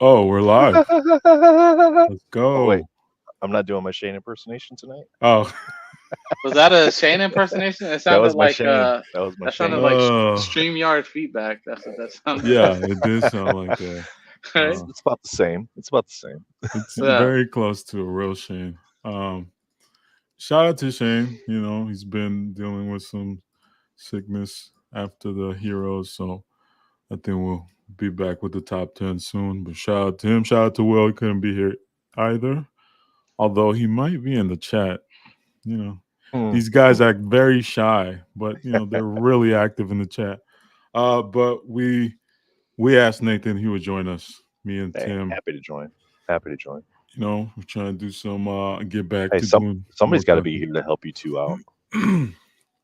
Oh, we're live. Let's Oh wait, go. I'm not doing my Shane impersonation tonight. Oh, Was that a Shane impersonation? It That sounded was my like Shane. That was my that sounded Shane. like uh, StreamYard feedback. That's what that sounded yeah, like. it did sound like that. Right? Uh, It's about the same. It's about the same. it's Yeah. very close to a real Shane. Shout out to Shane. You know, he's been dealing with some sickness after the Heroes, so I think we'll be back with the top 10 soon. But shout out to him. Shout out to Will. He couldn't be here either, although he might be in the chat. You know, Hmm. these guys act very shy, but you know they're really active in the chat. But we asked Nathan he would join us. Me and Hey, Tim. happy to join. Happy to join. You know, we're trying to do some get back Hey, to doing more somebody's got to be content. here to help you two out.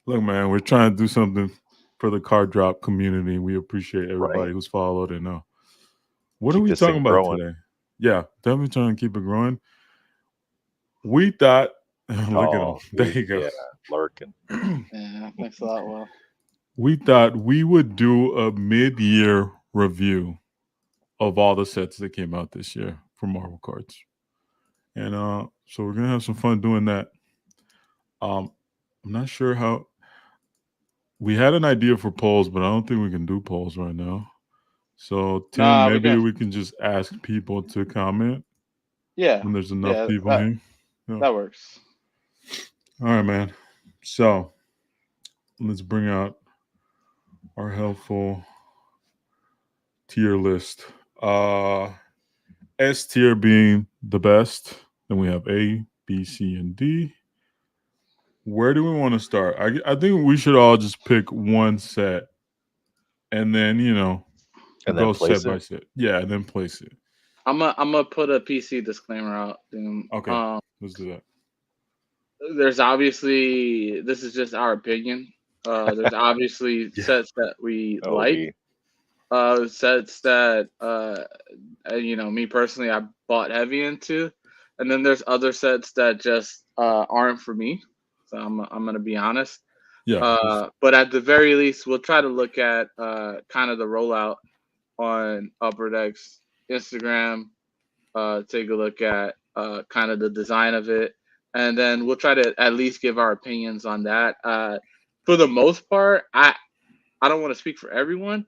Look, man, we're trying to do something for the card drop community. We appreciate Right. everybody who's followed and what are Keep we this talking thing about growing. today? Yeah, definitely trying to keep it growing. We thought look at him. Oh, There you go. yeah, lurking. Yeah. Thanks a lot, Will. We thought we would do a mid-year review of all the sets that came out this year for Marvel cards. And so we're gonna have some fun doing that. I'm not sure how we had an idea for polls, but I don't think we can do polls right now. So Tim, Nah, we maybe can. we can just ask people to comment Yeah. when there's enough Yeah. people That here. Yeah. that works. All right, man. So let's bring out our helpful tier list. S tier being the best. Then we have A, B, C, and D. Where do we want to start? I think we should all just pick one set and then, And then go set place by it. set. Yeah, and then place it. I'm gonna put a PC disclaimer out. Okay, let's do that. There's obviously this is just our opinion. There's obviously Yeah. sets that we Oh, like. Sets that me personally, I bought heavy into, and then there's other sets that just aren't for me. So I'm gonna be honest. Yeah. But at the very least, we'll try to look at kind of the rollout on Upper Deck's Instagram. Take a look at kind of the design of it, and then we'll try to at least give our opinions on that. For the most part, I don't want to speak for everyone,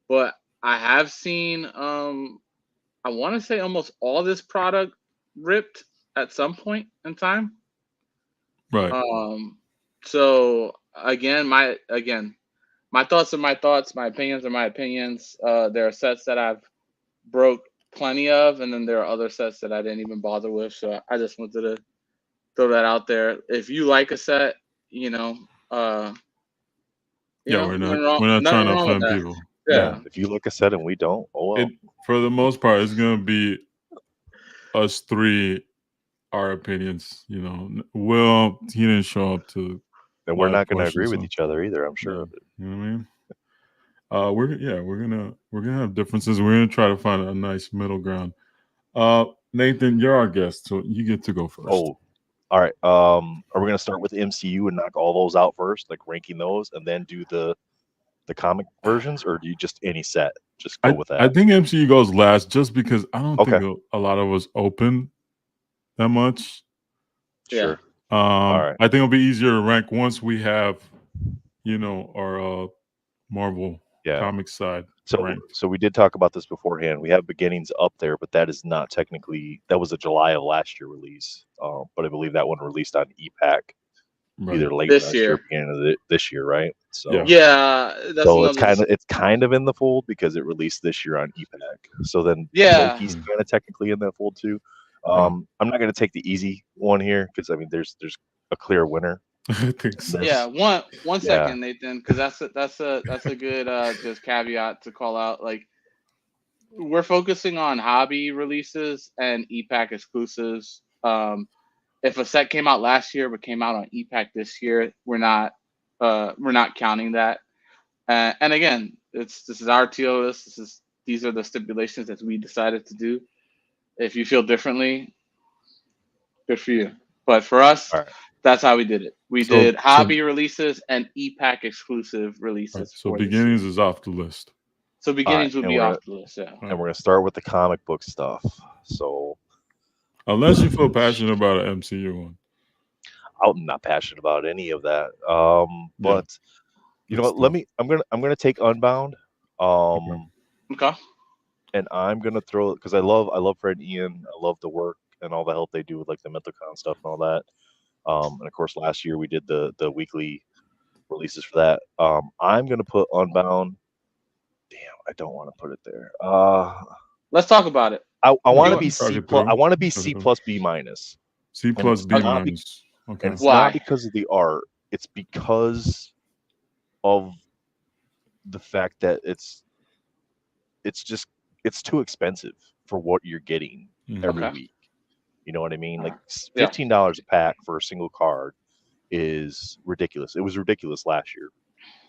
but I have seen I want to say almost all this product ripped at some point in time. Right. So my thoughts are my thoughts, my opinions are my opinions. There are sets that I've broke plenty of, and then there are other sets that I didn't even bother with. So I just wanted to throw that out there. If you like a set, uh, Yeah, we're not nothing wrong, we're not trying nothing to wrong with offend that. people. yeah. Yeah. Yeah, If you look a set and we don't, oh It well. for the most part it's gonna be us three our opinions, Will he didn't show up to Then we're live not going to agree portion, with so each other either. I'm yeah. sure of it. You know what I mean? We're gonna have differences. We're gonna try to find a nice middle ground. Nathan, you're our guest, so you get to go first. Oh, all right. Are we going to start with MCU and knock all those out first, like ranking those, and then do the comic versions, or do you just any set? Just go with I that. think MCU goes last just because I don't think Okay, a lot of us open that much. yeah. sure. All right. I think it'll be easier to rank once we have, our Marvel Yeah. comic side So ranked. so we did talk about this beforehand. We have Beginnings up there, but that is not technically that was a July of last year release. But I believe that one released on EPAC Right. either late This last year, year, beginning of this year, right? Yeah. yeah, that's So another. it's kind of in the fold because it released this year on EPAC. So then Yeah, Loki's kind of technically in that fold too. Yeah. I'm not going to take the easy one here because I mean there's a clear winner. I think so. yeah. This One yeah second, Nathan, because that's a good just caveat to call out. Like we're focusing on hobby releases and EPAC exclusives. If a set came out last year but came out on EPAC this year, we're not counting that. And again, this is our TO list. These are the stipulations that we decided to do. If you feel differently, good for you. But for us, all right. that's how we did it. We So did so hobby releases and EPAC exclusive right. releases So for this beginnings year. is off the list. So beginnings would and be we're off the list. Yeah. and we're gonna start with the comic book stuff. So Unless you feel passionate about an MCU one. I'm not passionate about any of that. But you know It's what? Let tough. me. I'm gonna take Unbound. Um, Okay. and I'm gonna throw because I love Fred and Ian. I love the work and all the help they do with like the MentalCon stuff and all that. And of course, last year we did the weekly releases for that. I'm gonna put Unbound. Damn, I don't want to put it there. Let's talk about it. I want to You- be Talk C it plus. I through. want to be Talk it C through. plus B minus, C and plus it's B not minus. and Okay. it's Why? not because of the art. It's because of the fact that it's too expensive for what you're getting every Okay. week. You know what I mean? Like Yeah. $15 a pack for a single card is ridiculous. It was ridiculous last year.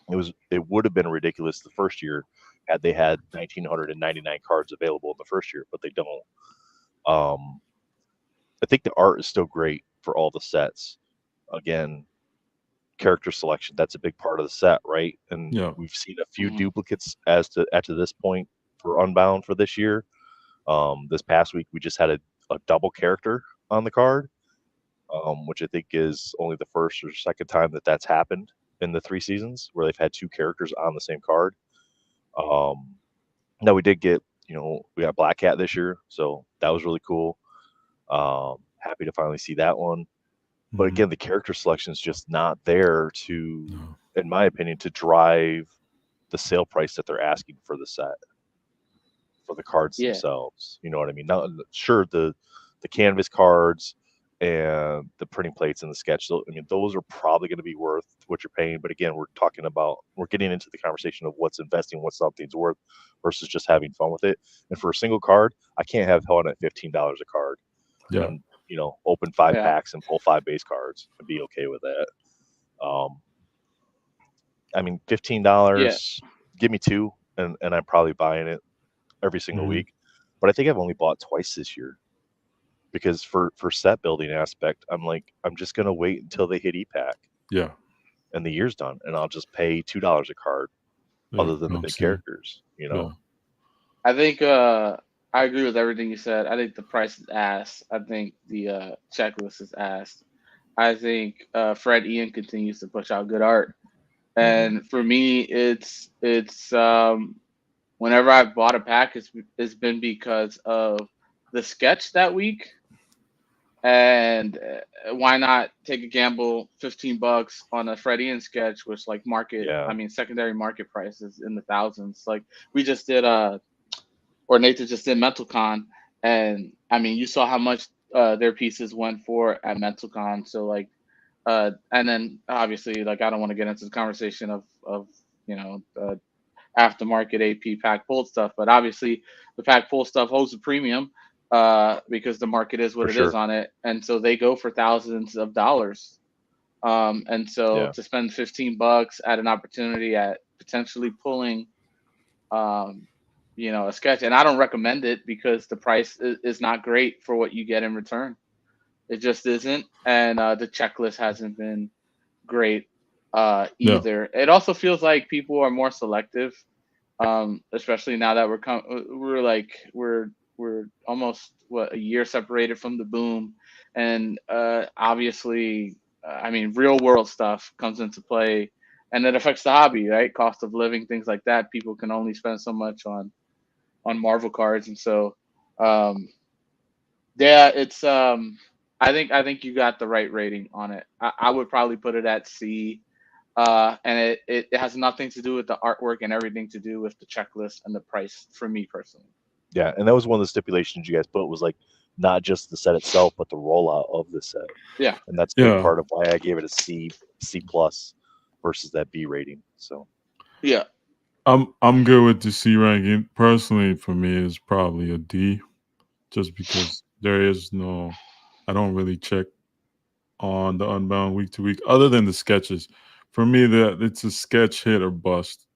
It would have been ridiculous the first year had they had 1,999 cards available in the first year, but they don't. I think the art is still great for all the sets. Again, character selection, that's a big part of the set, right? And Yeah. we've seen a few Mhm. duplicates as to this point for Unbound for this year. This past week we just had a double character on the card, which I think is only the first or second time that that's happened in the 3 seasons where they've had 2 characters on the same card. Now we did get, we got Black Cat this year, so that was really cool. Happy to finally see that one. But again, the character selection is just not there to, No. in my opinion, to drive the sale price that they're asking for the set, for the cards Yeah. themselves. You know what I mean? Now, sure, the canvas cards and the printing plates and the sketch. I mean, those are probably going to be worth what you're paying. But again, we're getting into the conversation of what's investing, what something's worth, versus just having fun with it. And for a single card, I can't have hell on at $15 a card. Yeah. And open 5 Yeah. packs and pull 5 base cards and be okay with that. I mean, $15, give me 2, and I'm probably buying it every single week. But I think I've only bought twice this year because for set building aspect, I'm just gonna wait until they hit E-Pack Yeah. and the year's done, and I'll just pay $2 a card, other than the big characters. Yeah. I think I agree with everything you said. I think the price is ass. I think the checklist is ass. I think Fred Ian continues to push out good art, and for me, it's whenever I've bought a pack, it's been because of the sketch that week. And why not take a gamble, $15 on a Fred Ian sketch, which like secondary market prices in the thousands. Like we just did or Nathan just did MentalCon, and I mean you saw how much their pieces went for at MentalCon. So like, and then obviously like I don't want to get into the conversation of aftermarket AP pack pulled stuff, but obviously the pack pull stuff holds a premium because the market is what it is on it, and so they go for thousands of dollars. And so to spend $15 at an opportunity at potentially pulling, a sketch, and I don't recommend it because the price is not great for what you get in return. It just isn't, and the checklist hasn't been great either. It also feels like people are more selective, especially now that we're almost a year separated from the boom, and obviously, I mean, real world stuff comes into play, and it affects the hobby, right? Cost of living, things like that. People can only spend so much on Marvel cards, and so it's I think you got the right rating on it. I would probably put it at C. And it has nothing to do with the artwork and everything to do with the checklist and the price for me personally. Yeah, and that was one of the stipulations you guys put, was like not just the set itself, but the rollout of the set. Yeah, and that's a big part of why I gave it a C plus versus that B rating. So yeah, I'm good with the C ranking. Personally, for me, it's probably a D, just because I don't really check on the Unbound week to week, other than the sketches. For me, it's a sketch hit or bust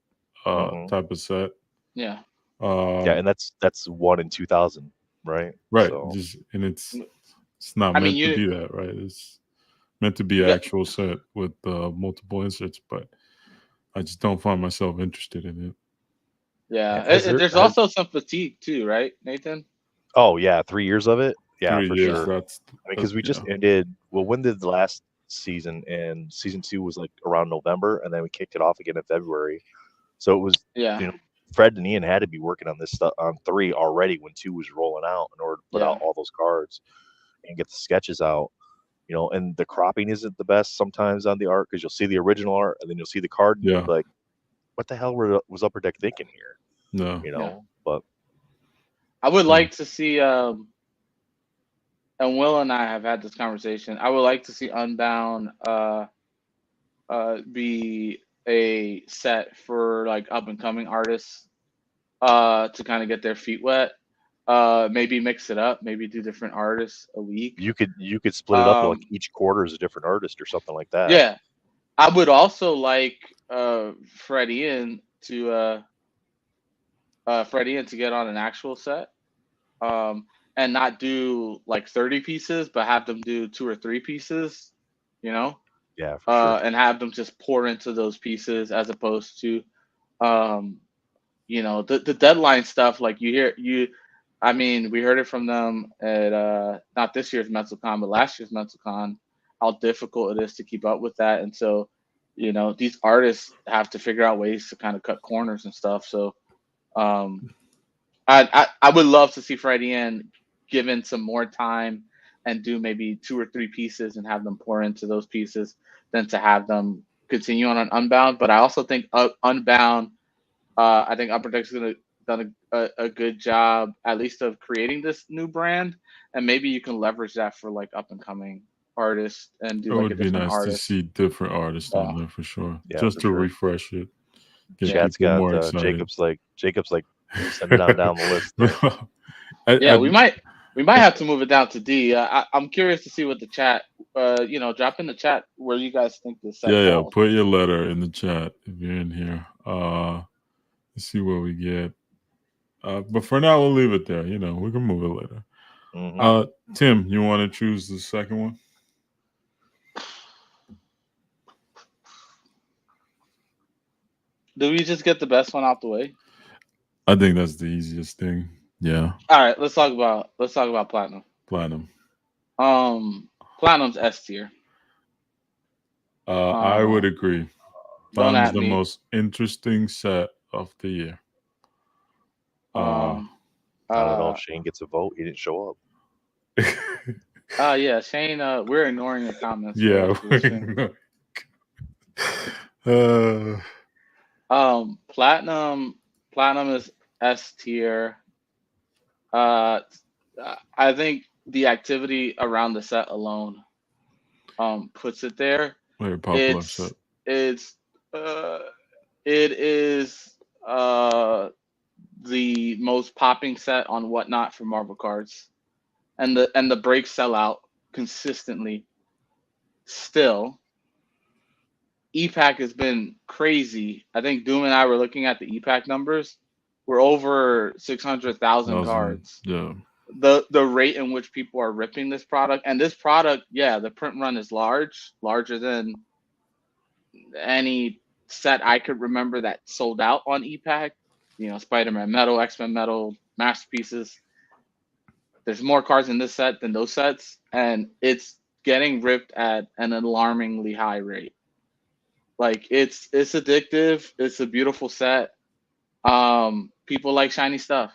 type of set. Yeah. And that's 1 in 2,000, right? Right. So. It's not meant to be that, right? It's meant to be an actual set with multiple inserts, but I just don't find myself interested in it. Yeah. Has There's also some fatigue too, right, Nathan? Oh yeah, 3 years of it. Yeah, 3 for years. sure. That's Because we just yeah. ended. Well, when did the last season end? Season 2 was like around November, and then we kicked it off again in February. So it was, Yeah. you know, Fred and Ian had to be working on this stuff on 3 already when 2 was rolling out in order to put Yeah. out all those cards and get the sketches out. You know, and the cropping isn't the best sometimes on the art because you'll see the original art and then you'll see the card and Yeah. you'll be like, what the hell was Upper Deck thinking here? No. You know, Yeah. but I would like to see and Will and I have had this conversation. I would like to see Unbound be a set for like up and coming artists to kind of get their feet wet. Maybe mix it up, maybe do different artists a week. you could split it up like Um, each quarter is a different artist or something like that. yeah. I would also like Fred Ian to get on an actual set. And not do like 30 pieces, but have them do 2 or 3 pieces, you know, Yeah, for sure. and have them just pour into those pieces as opposed to, the deadline stuff. Like I mean, we heard it from them at not this year's MentalCon, but last year's MentalCon, how difficult it is to keep up with that. And so, these artists have to figure out ways to kind of cut corners and stuff. So, I would love to see Freddie Ian given some more time and do maybe 2 or 3 pieces and have them pour into those pieces than to have them continue on an Unbound. But I also think Unbound, I think Upper Deck's done a good job at least of creating this new brand, and maybe you can leverage that for like up and coming artists and It do like a would be different nice to artist. see different artists Yeah. on there for sure. Yeah, Just for to sure. refresh it. Get Chat's people got more excited. Jacob's like send it on down the list. Yeah, we might have to move it down to D. I'm curious to see what the chat, drop in the chat where you guys think this set Yeah, falls. put your letter in the chat if you're in here. Let's see what we get. But for now, we'll leave it there. We can move it later. Mm-hmm. Tim, you want to choose the second one? Do we just get the best one out the way? I think that's the easiest thing. Yeah. All right, let's talk about platinum. Platinum. Platinum's S tier. I would agree. Don't Platinum's at the me. most interesting set of the year. I don't know if Shane gets a vote. He didn't show up. Yeah, Shane. We're ignoring your comments. Yeah. Platinum is S tier. I think the activity around the set alone puts it there. Very popular set. It is the most popping set on Whatnot for Marvel cards, and the breaks sell out consistently. Still, EPAC has been crazy. I think Doom and I were looking at the EPAC numbers. We're over 600,000 cards. Yeah. The rate in which people are ripping this product, and this product, yeah, the print run is larger than any set I could remember that sold out on EPAC. Spider-Man Metal, X-Men Metal, Masterpieces. There's more cards in this set than those sets, and it's getting ripped at an alarmingly high rate. Like it's addictive. It's a beautiful set. People like shiny stuff.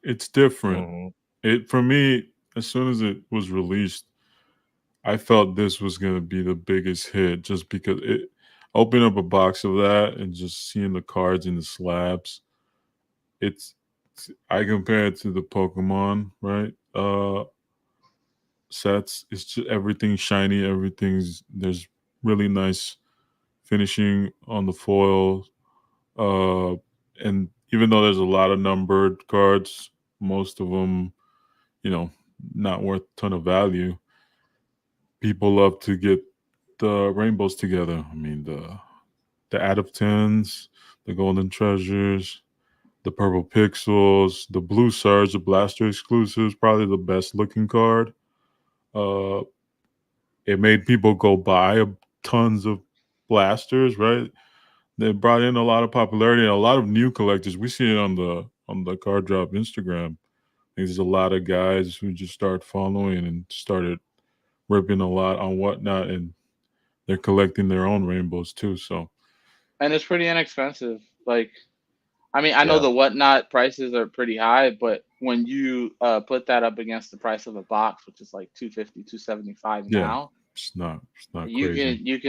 It's different. Mm-hmm. For me, as soon as it was released, I felt this was going to be the biggest hit just because it opened up a box of that and just seeing the cards in the slabs. I compare it to the Pokemon, right? Sets. It's just everything shiny. There's really nice finishing on the foil. And even though there's a lot of numbered cards, most of them, not worth a ton of value. People love to get the rainbows together. I mean, the out of 10s, the golden treasures, the purple pixels, the blue surge, the blaster exclusives, probably the best looking card. It made people go buy tons of blasters, right? they brought in a lot of popularity and a lot of new collectors. We see it on the card drop Instagram. There's a lot of guys who just start following and started ripping a lot on whatnot, and they're collecting their own rainbows too. So And it's pretty inexpensive. Like, I mean, I know Yeah. the whatnot prices are pretty high, but when you put that up against the price of a box, which is like 250, 275 yeah, now, it's not crazy. you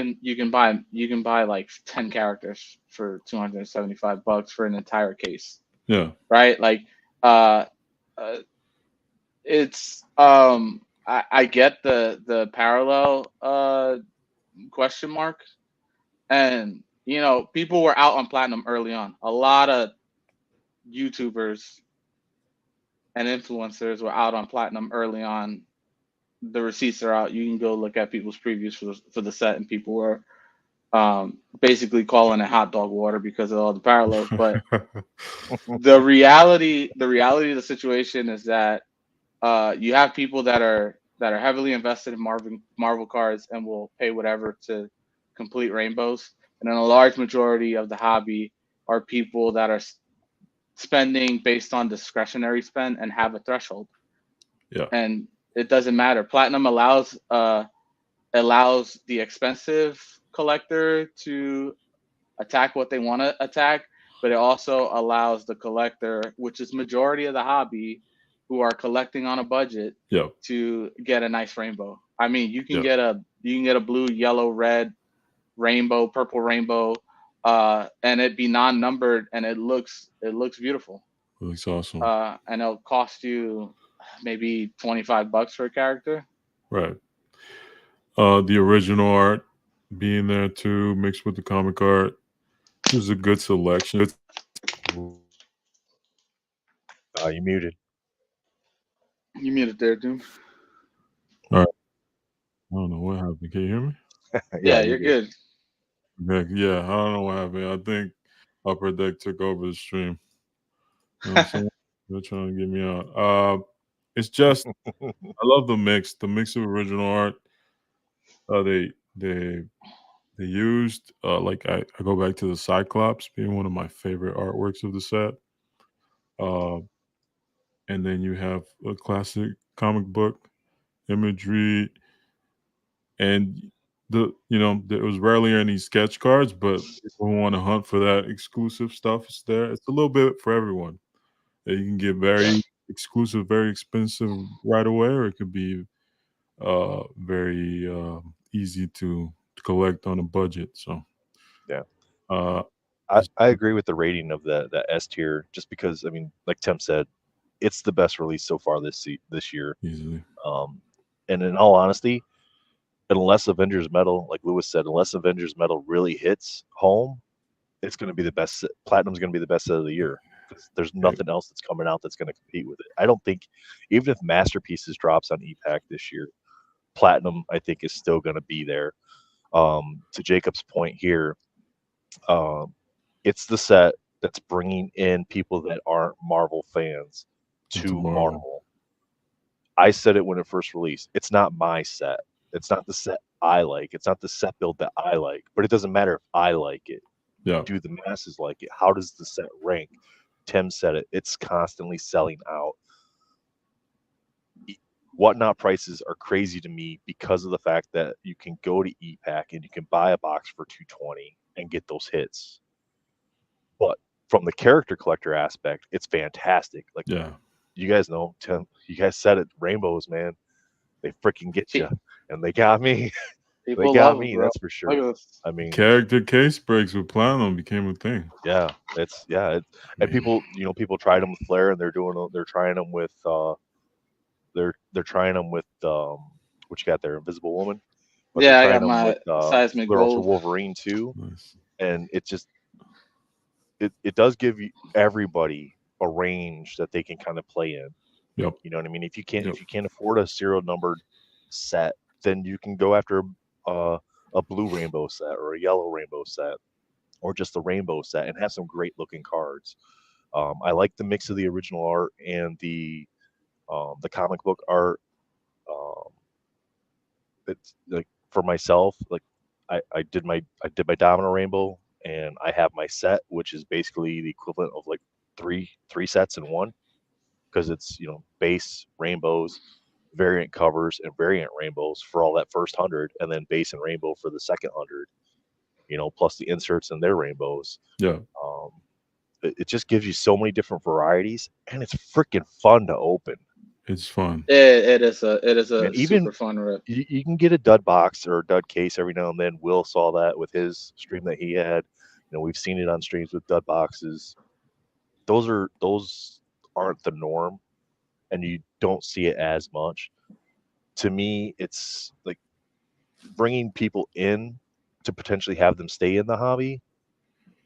can buy like 10 characters for $275 for an entire case, Yeah, right? Like, uh, uh it's I get the parallel question mark, and people were out on platinum early on. A lot of YouTubers and influencers were out on platinum early on. The receipts are out. You can go look at people's previews for the set, and people were basically calling it hot dog water because of all the parallels. But the reality of the situation is that you have people that are heavily invested in Marvel cards and will pay whatever to complete rainbows, and then a large majority of the hobby are people that are spending based on discretionary spend and have a threshold, yeah, and it doesn't matter. Platinum allows the expensive collector to attack what they want to attack, but it also allows the collector, which is majority of the hobby, who are collecting on a budget, yeah, to get a nice rainbow. I mean, yeah. you can get a blue, yellow, red rainbow, purple rainbow, and it be non-numbered, and it looks beautiful. Looks awesome. And it'll cost you maybe $25 for a character. Right. The original art being there too, mixed with the comic art. This is a good selection. You muted. You made it there, dude. All right. I don't know what happened. Can you hear me? Yeah, Yeah, you're you're good. good. Yeah, I don't know what happened. I think Upper Deck took over the stream. You know what I'm saying? They're trying to get me out. It's just I love the mix of original art. They they used like I go back to the Cyclops being one of my favorite artworks of the set. Uh, and then you have a classic comic book imagery, and there was rarely any sketch cards, but people who want to hunt for that exclusive stuff is there. It's a little bit for everyone. You can get Yeah. very exclusive, very expensive right away, or it could be very easy to collect on a budget. So Yeah. uh, I, just I agree with the rating of the S tier, just because I mean, like Tim said, it's the best release so far this year. easily, Um, and in all honesty, unless Avengers Metal, like Lewis said, unless Avengers Metal really hits home, it's going to be the best. Platinum's going to be the best set of the year because there's okay, nothing else that's coming out that's going to compete with it. I don't think, even if Masterpieces drops on EPAC this year, Platinum I think is still going to be there. To Jacob's point here, um, it's the set that's bringing in people that aren't Marvel fans into to Marvel. Marvel. I said it when it first released. It's not my set. It's not the set I like. It's not the set build that I like. But it doesn't matter if I like it. Yeah, Do the masses like it? How does the set rank? Tim said it. It's constantly selling out. Whatnot prices are crazy to me because of the fact that you can go to EPAC and you can buy a box for 220 and get those hits. But from the character collector aspect, it's fantastic. Like yeah. you guys know, Tim, you guys said it, rainbows, man. They freaking get you. Pe- And they got me. They People got love it, me, bro. that's for Look sure. at this. I mean, Character case breaks with Platinum became a thing. yeah, and people, people tried them with Flair, and they're trying them with they're trying them with what you got there, Invisible Woman, but they're Yeah, I trying got them with my seismic Flair Ultra gold. Wolverine too, Nice. and it does give you everybody a range that they can kind of play in. Yep. You know what I mean? Yep. If you can't afford a serial numbered set, then you can go after uh, a blue rainbow set or a yellow rainbow set or just a rainbow set and have some great looking cards. I like the mix of the original art and the comic book art. Um, it's like for myself, like I did my Domino Rainbow, and I have my set, which is basically the equivalent of like three sets in one, because it's base rainbows, variant covers, and variant rainbows for all that first 100, and then base and rainbow for the second 100. Plus the inserts and their rainbows. Yeah, It just gives you so many different varieties, and it's freaking fun to open. it's fun. It is a And even super fun rip. you can get a dud box or a dud case every now and then. Will saw that with his stream that he had. We've seen it on streams with dud boxes. Those aren't the norm, and you don't see it as much. To me, it's like bringing people in to potentially have them stay in the hobby.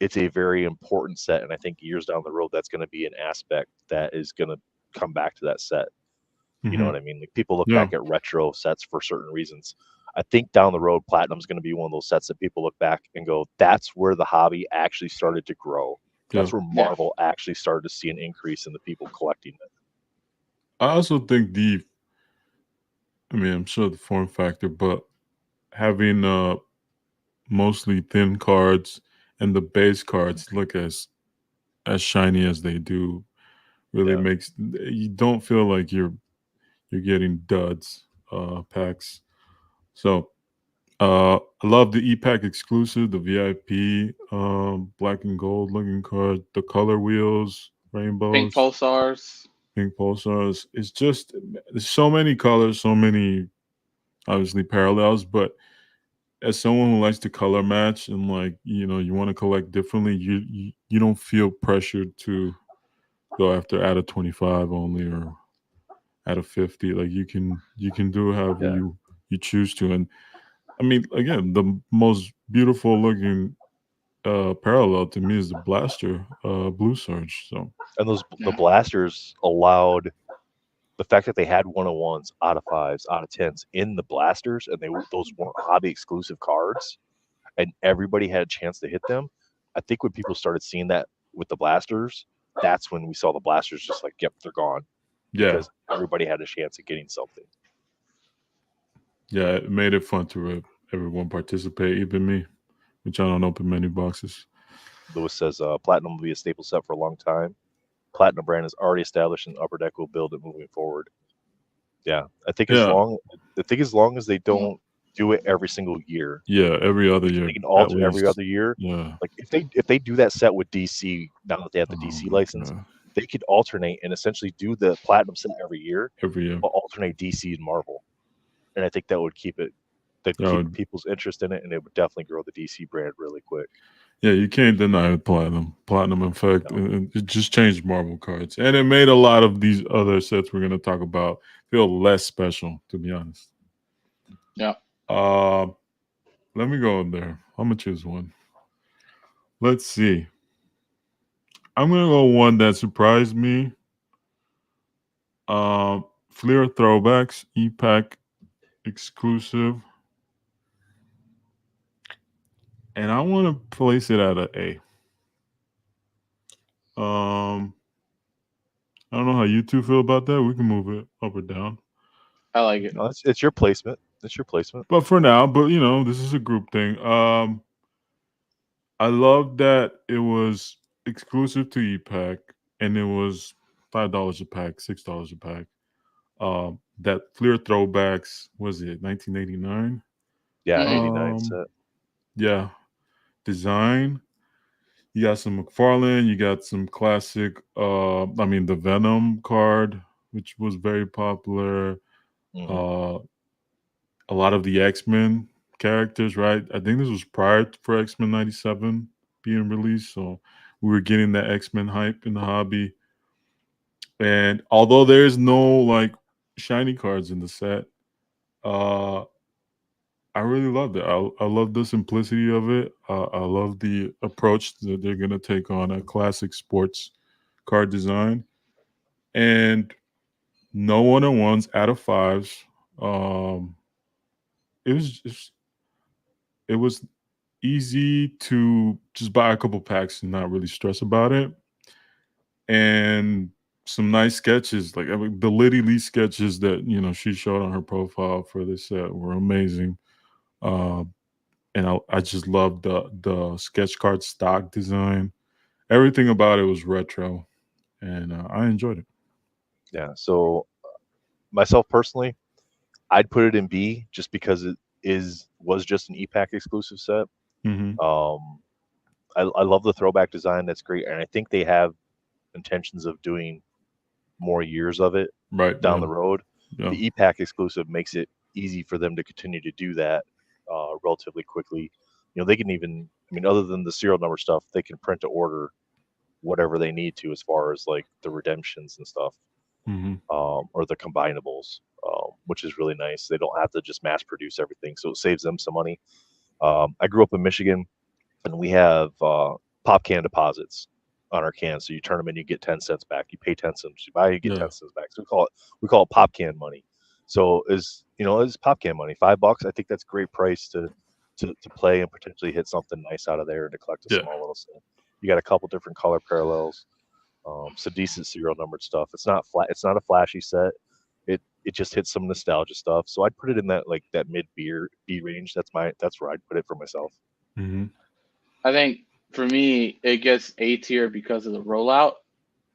It's a very important set, and I think years down the road, that's going to be an aspect that is going to come back to that set. You know what I mean? Like, people look Yeah. back at retro sets for certain reasons. I think down the road, Platinum's going to be one of those sets that people look back and go, that's where the hobby actually started to grow. That's where Marvel actually started to see an increase in the people collecting it. I also think I'm sure the form factor, but having mostly thin cards and the base cards look as shiny as they do really makes you don't feel like you're getting duds packs. So I love the E-Pack exclusive, the VIP black and gold looking card, the color wheels, rainbows, Pink pulsars. It's just there's so many colors, so many obviously parallels, but as someone who likes to color match and you want to collect differently, you don't feel pressured to go after out of 25 only or out of 50. Like you can do however you choose to. And I mean, again, the most beautiful looking parallel to me is the blaster blue surge. So and the blasters allowed the fact that they had 101s out of 5s out of 10s in the blasters, and those weren't hobby exclusive cards, and everybody had a chance to hit them. I think when people started seeing that with the blasters, that's when we saw the blasters just like, yep, they're gone. Because everybody had a chance at getting something. Yeah, it made it fun to everyone participate, even me, which I don't open many boxes. Lewis says Platinum will be a staple set for a long time. Platinum brand is already established, and Upper Deck will build it moving forward. Yeah, I think as long as they don't do it every single year. Yeah, every other year. They can alter every other year. Yeah. Like if they do that set with DC, now that they have the DC license, they could alternate and essentially do the Platinum set every year. But alternate DC and Marvel. And I think that would keep people's interest in it, and it would definitely grow the DC brand really quick. Yeah, you can't deny Platinum. Platinum, in fact, it just changed Marvel cards. And it made a lot of these other sets we're going to talk about feel less special, to be honest. Yeah. Let me go in there. I'm going to choose one. Let's see. I'm going to go one that surprised me. Flair Throwbacks, E-Pack exclusive. And I want to place it at an A. I don't know how you two feel about that. We can move it up or down. I like it. No, it's your placement. It's your placement. But for now, this is a group thing. I love that it was exclusive to E-Pack, and it was $5 a pack, $6 a pack. That Flair Throwbacks, was it 1989? Yeah, 89 set. Yeah, design. You got some McFarlane. You got some classic. The Venom card, which was very popular. A lot of the X-Men characters, right? I think this was prior for X-Men 97 being released, so we were getting that X-Men hype in the hobby. And although there's no shiny cards in the set, I really loved it. I love the simplicity of it. I love the approach that they're going to take on a classic sports card design. And no 101s out of 5s. It was easy to just buy a couple packs and not really stress about it. And some nice sketches, the Liddy Lee sketches that she showed on her profile for this set were amazing. and I just loved the sketch card stock design. Everything about it was retro, and I enjoyed it. Yeah. So myself personally, I'd put it in B just because it was just an EPAC exclusive set. Hmm. Um, I love the throwback design. That's great, and I think they have intentions of doing more years of it Right. down Yeah. the road. Yeah. The EPAC exclusive makes it easy for them to continue to do that relatively quickly. They can even, I mean, other than the serial number stuff, they can print to order whatever they need to as far as like the redemptions and stuff, Hmm. or the combinables, which is really nice. They don't have to just mass produce everything, so it saves them some money. I grew up in Michigan, and we have pop can deposits on our cans. So you turn them in, you get 10 cents back. You pay 10 cents, you buy, you get Yeah. 10 cents back. So we call it pop can money. So is pop can money $5? I think that's a great price to play and potentially hit something nice out of there and to collect a Yeah. small little set. You got a couple different color parallels, some decent serial numbered stuff. It's not flat. It's not a flashy set. It just hits some nostalgia stuff. So I'd put it in that mid B range. That's where I'd put it for myself. Hmm. I think for me, it gets A tier because of the rollout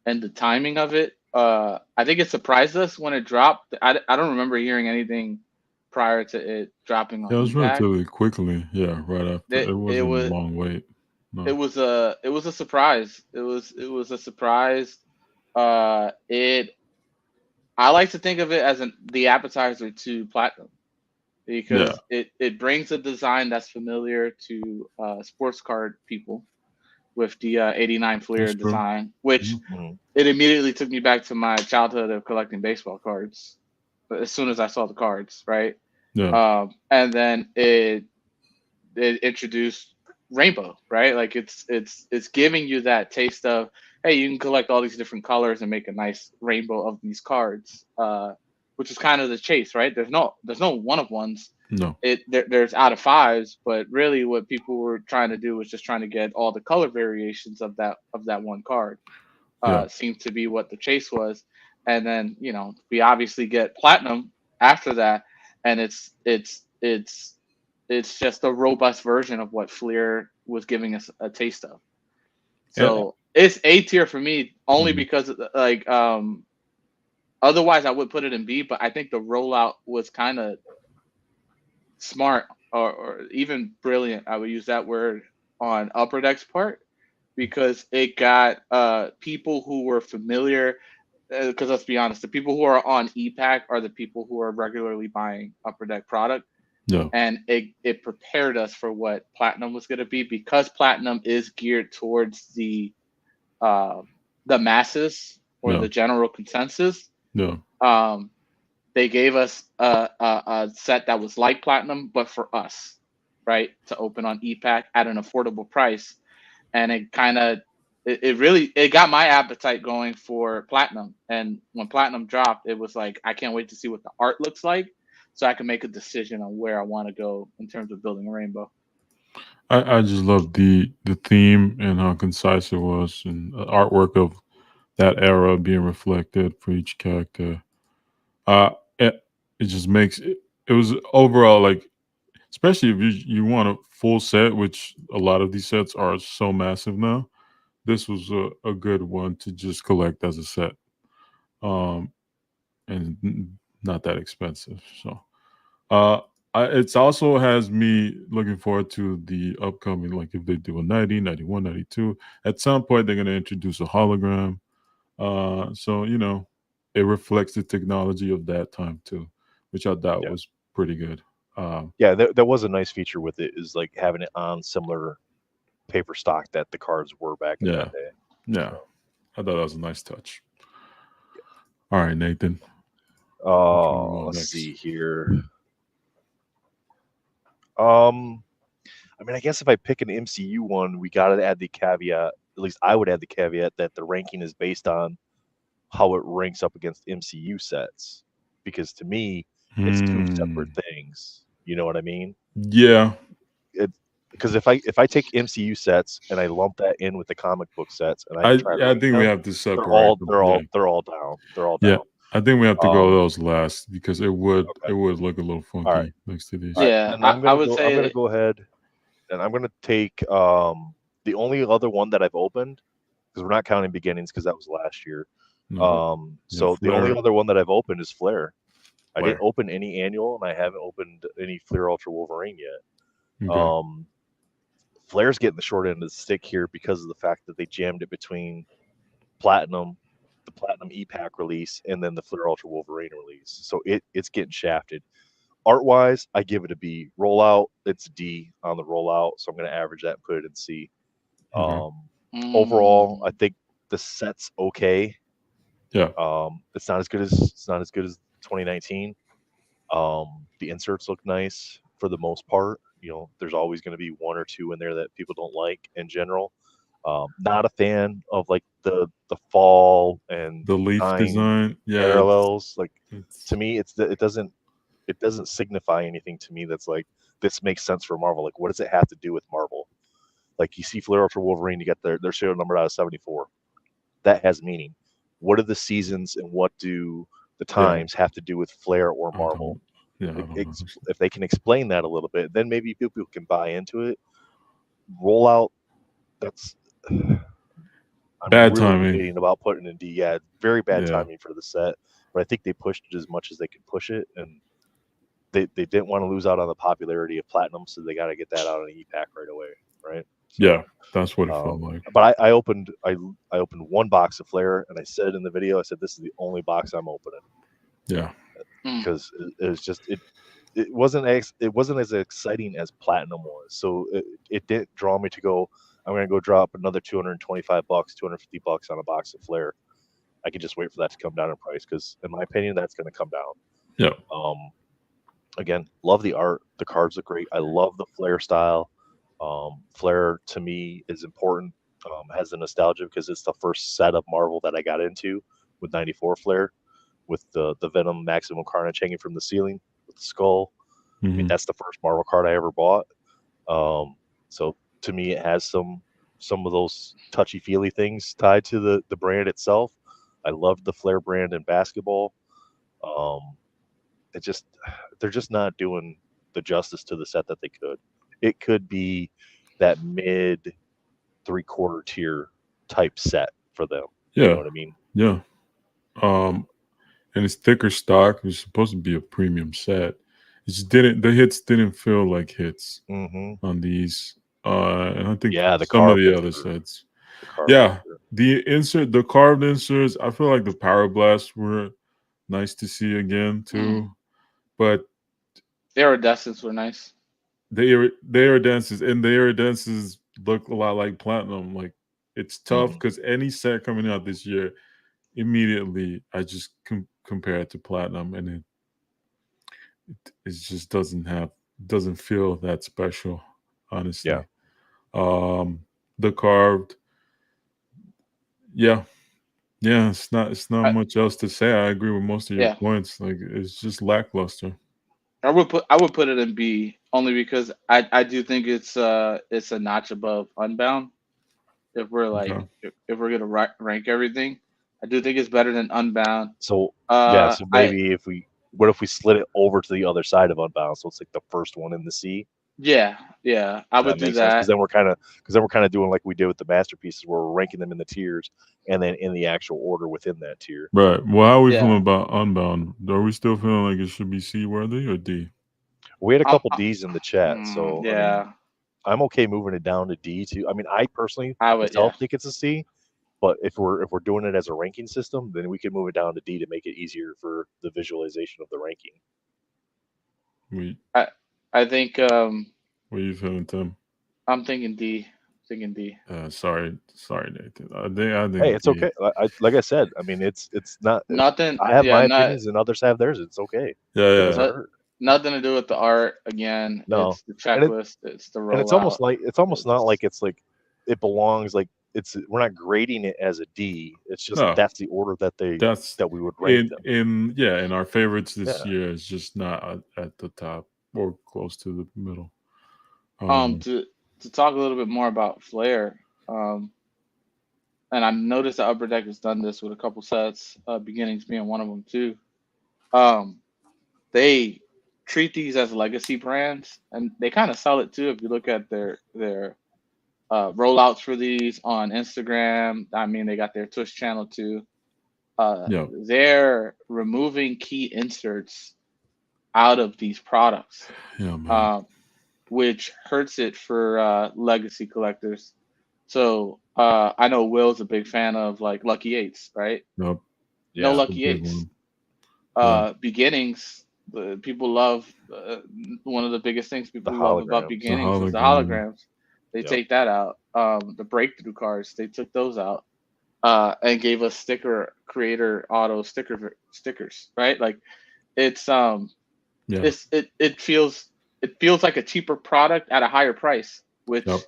and the timing of it. I think it surprised us when it dropped. I don't remember hearing anything prior to it dropping Yeah, on it was EPAC. relatively quickly. Yeah, right after. It It it wasn't a was long wait. it No. was a surprise. It was a surprise. It I like to think of it as the appetizer to platinum Yeah, because it brings a design that's familiar to sports card people with the '89 Flair that's true. design, which Mhm. Mhm. it immediately took me back to my childhood of collecting baseball cards. But as soon as I saw the cards, right? Yeah, And then it introduced rainbow, right? Like it's giving you that taste of, hey, you can collect all these different colors and make a nice rainbow of these cards, which is kind of the chase, right? There's no one of ones. no, There's out of fives, but really what people were trying to do was just trying to get all the color variations of that one card. yeah, Seemed to be what the chase was, and then we obviously get platinum after that, and it's just a robust version of what Flair was giving us a taste of. and, So it's A tier for me only mhm. because like otherwise I would put it in B, but I think the rollout was kind of smart or even brilliant. I would use that word on Upper Deck's part because it got people who were familiar. Because let's be honest, the people who are on EPAC are the people who are regularly buying Upper Deck product, Yeah, and it prepared us for what Platinum was going to be because Platinum is geared towards uh, the masses or yeah, the general consensus. yeah, Um, they gave us a set that was like Platinum, but for us, right, to open on EPAC at an affordable price, and it kind of it really it got my appetite going for Platinum. And when Platinum dropped, it was like I can't wait to see what the art looks like, so I can make a decision on where I want to go in terms of building a rainbow. I just love the theme and how concise it was, and the artwork of that era being reflected for each character. Uh, it, it just makes it. It was overall like, especially if you want a full set, which a lot of these sets are so massive now. This was a good one to just collect as a set. Um, and not that expensive. So, uh, it's also has me looking forward to the upcoming, like if they do a 90, 91, 92. At some point, they're going to introduce a hologram. So, it reflects the technology of that time too, which I thought Yeah. was pretty good. Yeah, that was a nice feature with it, is like having it on similar paper stock that the cards were back in Yeah. that day. Yeah. So, I thought that was a nice touch. All right, Nathan. Which one we going let's next? see here. Um, I mean, I guess if I pick an MCU one, we got to add the caveat. At least I would add the caveat that the ranking is based on how it ranks up against MCU sets, because to me, it's two separate Hmm. things. You know what I mean? Yeah. It Because if I take MCU sets and I lump that in with the comic book sets and I I try to I rank think we them, have to they're separate all them. they're Yeah. all they're all down. They're all Yeah. down. I think we have to go Um, those last because it would okay. look a little All right. funky next to All these. right. Yeah, Then I would I'm say gonna go ahead. and I'm gonna take the only other one that I've opened, because we're not counting beginnings because that was last year. No. So the Flair. only other one that I've opened is Flair. I Flair. didn't open any annual, and I haven't opened any Flair Ultra Wolverine yet. Okay. Flair's getting the short end of the stick here because of the fact that they jammed it between Platinum, the Platinum E-Pack release, and then the Flair Ultra Wolverine release. So it's getting shafted. Art wise, I give it a B. Rollout, it's D on the rollout, so I'm going to average that and put it in C. Overall, I think the set's okay. Yeah. It's not as good as 2019. The inserts look nice for the most part. There's always going to be one or two in there that people don't like in general. Not a fan of like the fall and The leaf time design. Yeah. parallels. Like It's to me, it doesn't signify anything to me that's like this makes sense for Marvel. Like what does it have to do with Marvel? Like you see Flair Ultra Wolverine, you get their serial number out of 74. That has meaning. What are the seasons and what do the times have to do with Flair or I Marvel? don't. Yeah. I don't know. If they can explain that a little bit, then maybe people can buy into it. Rollout, that's I'm Bad really timing. debating about putting in D. Yeah, very bad Yeah. timing for the set, but I think they pushed it as much as they could push it, and they didn't want to lose out on the popularity of Platinum, so they got to get that out on an E-Pack right away, right? So, Yeah. That's what it felt like. But I opened one box of Flair, and I said in the video, I said this is the only box I'm opening. Yeah. Because it was just it wasn't as exciting as Platinum was, so it didn't draw me to go. I'm gonna go drop another $225, $250 on a box of Flair. I could just wait for that to come down in price because, in my opinion, that's going to come down. Yeah. Again, love the art. The cards look great. I love the Flair style. Flair to me is important. Has the nostalgia because it's the first set of Marvel that I got into with '94 Flair, with the Venom Maximum Carnage hanging from the ceiling with the skull. I mean, that's the first Marvel card I ever bought. So to me, it has some of those touchy feely things tied to the brand itself. I loved the Flair brand in basketball. They're just not doing the justice to the set that they could. It could be that mid 3/4 tier type set for them. Yeah. You know what I mean? Yeah. And it's thicker stock. It's supposed to be a premium set. It just didn't. The hits didn't feel like hits on these. And I think Yeah, the some of carved the other insert. sets. The carved Yeah, insert. the carved inserts. I feel like the Power Blasts were nice to see again too, but Iridescents were nice. the iridescences look a lot like Platinum. Like it's tough because any set coming out this year, immediately I just compare it to Platinum, and it just doesn't feel that special, honestly. The carved, yeah, it's not much else to say. I agree with most of your points. Like it's just lackluster. I would put it in B only because I do think it's a notch above Unbound. If we're like if we're gonna rank everything, I do think it's better than Unbound. So so maybe what if we slid it over to the other side of Unbound? So it's like the first one in the C. Yeah, I would do that. Because then we're kind of doing like we did with the masterpieces, where we're ranking them in the tiers and then in the actual order within that tier. Right. Well, how are we feeling about Unbound? Are we still feeling like it should be C worthy or D? We had a couple D's in the chat, so yeah, I mean, I'm okay moving it down to D too. I mean, I personally myself think it's a C, but if we're doing it as a ranking system, then we can move it down to D to make it easier for the visualization of the ranking. I think. What are you feeling, Tim? I'm thinking D. Sorry, Nathan. I think hey, it's okay. Like I said, I mean, it's not nothing. I have my opinions and others have theirs. It's okay. Yeah. Nothing to do with the art. Again, no. It's the checklist. It's the rollout. And it's almost not like it's like it belongs. Like we're not grading it as a D. It's just that's the order that we would rank them. In our favorites this year is just not at the top or close to the middle. To talk a little bit more about Flair, and I noticed that Upper Deck has done this with a couple sets, beginnings being one of them too. They treat these as legacy brands, and they kind of sell it too. If you look at their rollouts for these on Instagram, I mean, they got their Twitch channel too. Yeah. They're removing key inserts out of these products, Yeah, man. which hurts it for legacy collectors. So I know Will's a big fan of like Lucky Eights, right? Yep. No Yeah. Lucky Big Eights. one. Beginnings. People love one of the biggest things people love about holograms. beginnings is the hologram. holograms. They Yep. take that out. The breakthrough cards, they took those out and gave us sticker creator auto stickers, right? Like it's Yeah. it feels like a cheaper product at a higher price, which Yep.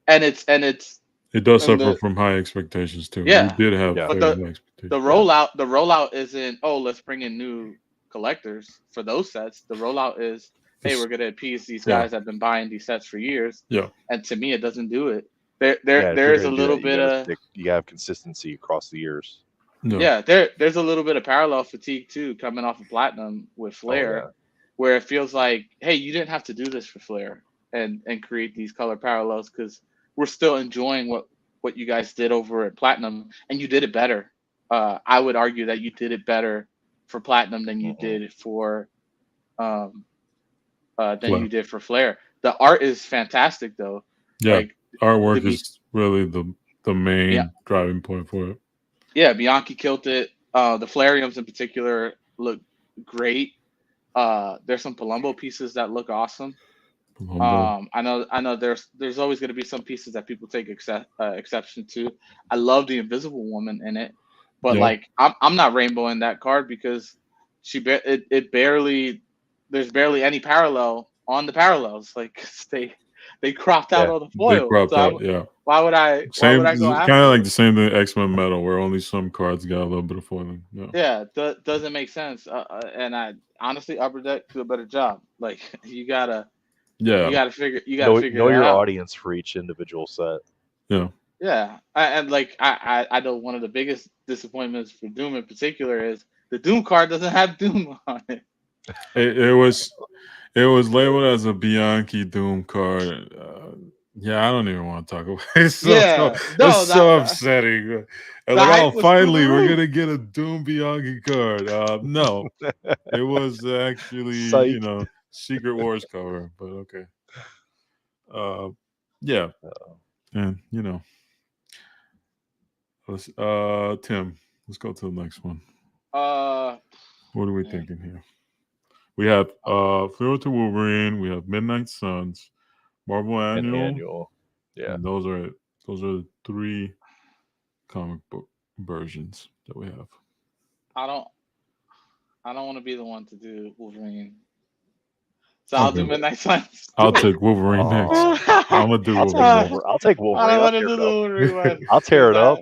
and it's It does and suffer the from high expectations too. Yeah. We did have Yeah. But very high expectations. the rollout isn't, oh, let's bring in new collectors for those sets. The rollout is, hey, we're gonna appease these Yeah. guys that have been buying these sets for years. Yeah. And to me, it doesn't do it. If There you're is a gonna do little that, bit of you gotta have consistency across the years. No. yeah. There's a little bit of parallel fatigue too, coming off of Platinum with Flair, yeah. where it feels like, hey, you didn't have to do this for Flair and create these color parallels because we're still enjoying what you guys did over at Platinum, and you did it better. I would argue that you did it better for Platinum than you did for Flair. The art is fantastic though. Yeah. Like Artwork is really the main driving point for it. Yeah, Bianchi killed it. The Flareums in particular look great. There's some Palumbo pieces that look awesome. I know there's always going to be some pieces that people take exception to. I love the Invisible Woman in it, but like I'm not rainbowing that card because there's barely any parallel on the parallels. Like they cropped out all the foil. They cropped out, yeah. Why would I go after kind of like the same thing X-Men Metal, where only some cards got a little bit of foiling. Yeah, doesn't make sense. And I honestly, Upper Deck do a better job. Like you gotta figure know your out. audience for each individual set. Yeah, I know one of the biggest disappointments for Doom in particular is the Doom card doesn't have Doom on it. It was labeled as a Bianchi Doom card. I don't even want to talk about it. It's so upsetting. Like, finally, we're gonna get a Doom Bianchi card. No, it was actually Secret Wars cover, but okay. And let's Tim, let's go to the next one. What are we thinking here? We have Flair to Wolverine. We have Midnight Suns, Marvel Annual. Yeah, and those are the 3 comic book versions that we have. I don't want to be the one to do Wolverine, so I'll do Midnight Suns. I'll take Wolverine next. I'm gonna do Wolverine. I'll take Wolverine. I don't want to do the Wolverine one. I'll tear it up.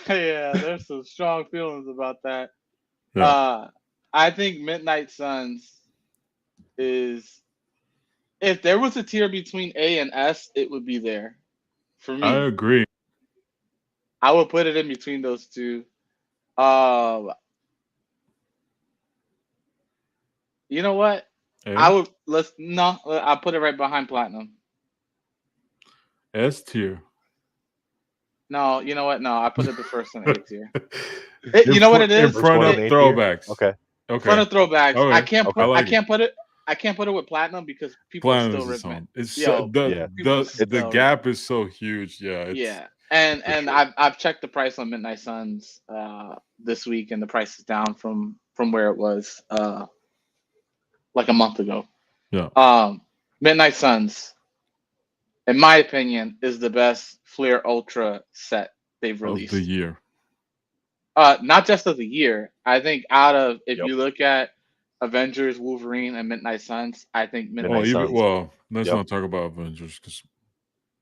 There's some strong feelings about that. Yeah. I think Midnight Suns is, if there was a tier between A and S, it would be there for me. I agree. I would put it in between those two. You know what? A? I'll put it right behind Platinum. S tier. No, you know what? No, I put it the first in A tier. You know what it is? In front of Throwbacks. Okay. In front of Throwbacks. Okay. I can't put it with Platinum because people still rip it. It's the gap is so huge. And I've checked the price on Midnight Suns this week, and the price is down from where it was like a month ago. Midnight Suns, in my opinion, is the best Flair Ultra set they've released of the year. Not just of the year. I think you look at Avengers, Wolverine, and Midnight Suns, I think Midnight Suns. Let's not talk about Avengers because.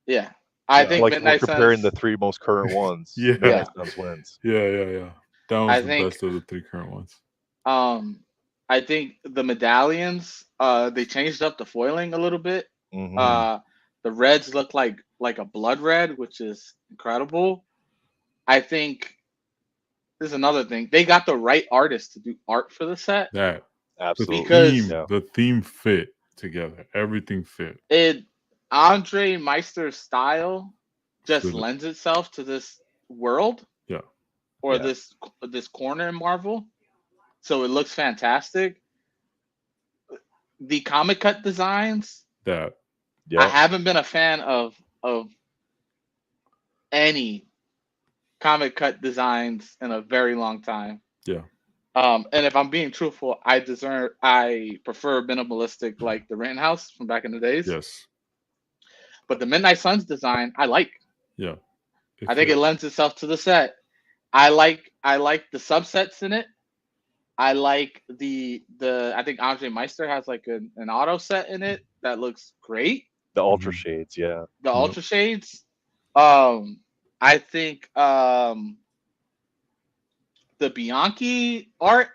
Yeah, I think Midnight Suns. Comparing the 3 most current ones. Midnight Suns wins. Yeah. That was the best of the 3 current ones. I think the medallions, they changed up the foiling a little bit. The reds look like a blood red, which is incredible. I think there's another thing. They got the right artist to do art for the set. Absolutely. Because The theme fit together. Everything fit. Andre Meister's style just Absolutely. lends itself to this world Yeah. or Yeah. this corner in Marvel, so it looks fantastic. The comic cut designs, That. I Yep. haven't been a fan of any comic cut designs in a very long time. Yeah. And if I'm being truthful, I prefer minimalistic like the Rittenhouse from back in the days. Yes. But the Midnight Suns design, I like. Yeah. I think it lends itself to the set. I like the subsets in it. I like the I think Andre Meister has like an auto set in it that looks great. The Ultra Mhm. Shades, yeah. The Yep. Ultra Shades. I think the Bianchi art.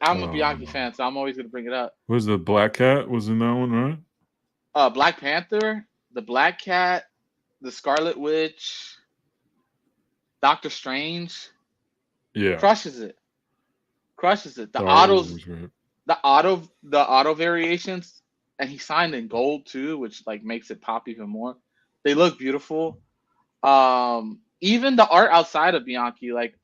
I'm a Bianchi fan, so I'm always gonna bring it up. Was the Black Cat? Was in that one, right? Black Panther, the Black Cat, the Scarlet Witch, Doctor Strange, Yeah. crushes it. The The art autos, was great. the auto variations, and he signed in gold too, which like makes it pop even more. They look beautiful. Even the art outside of Bianchi, like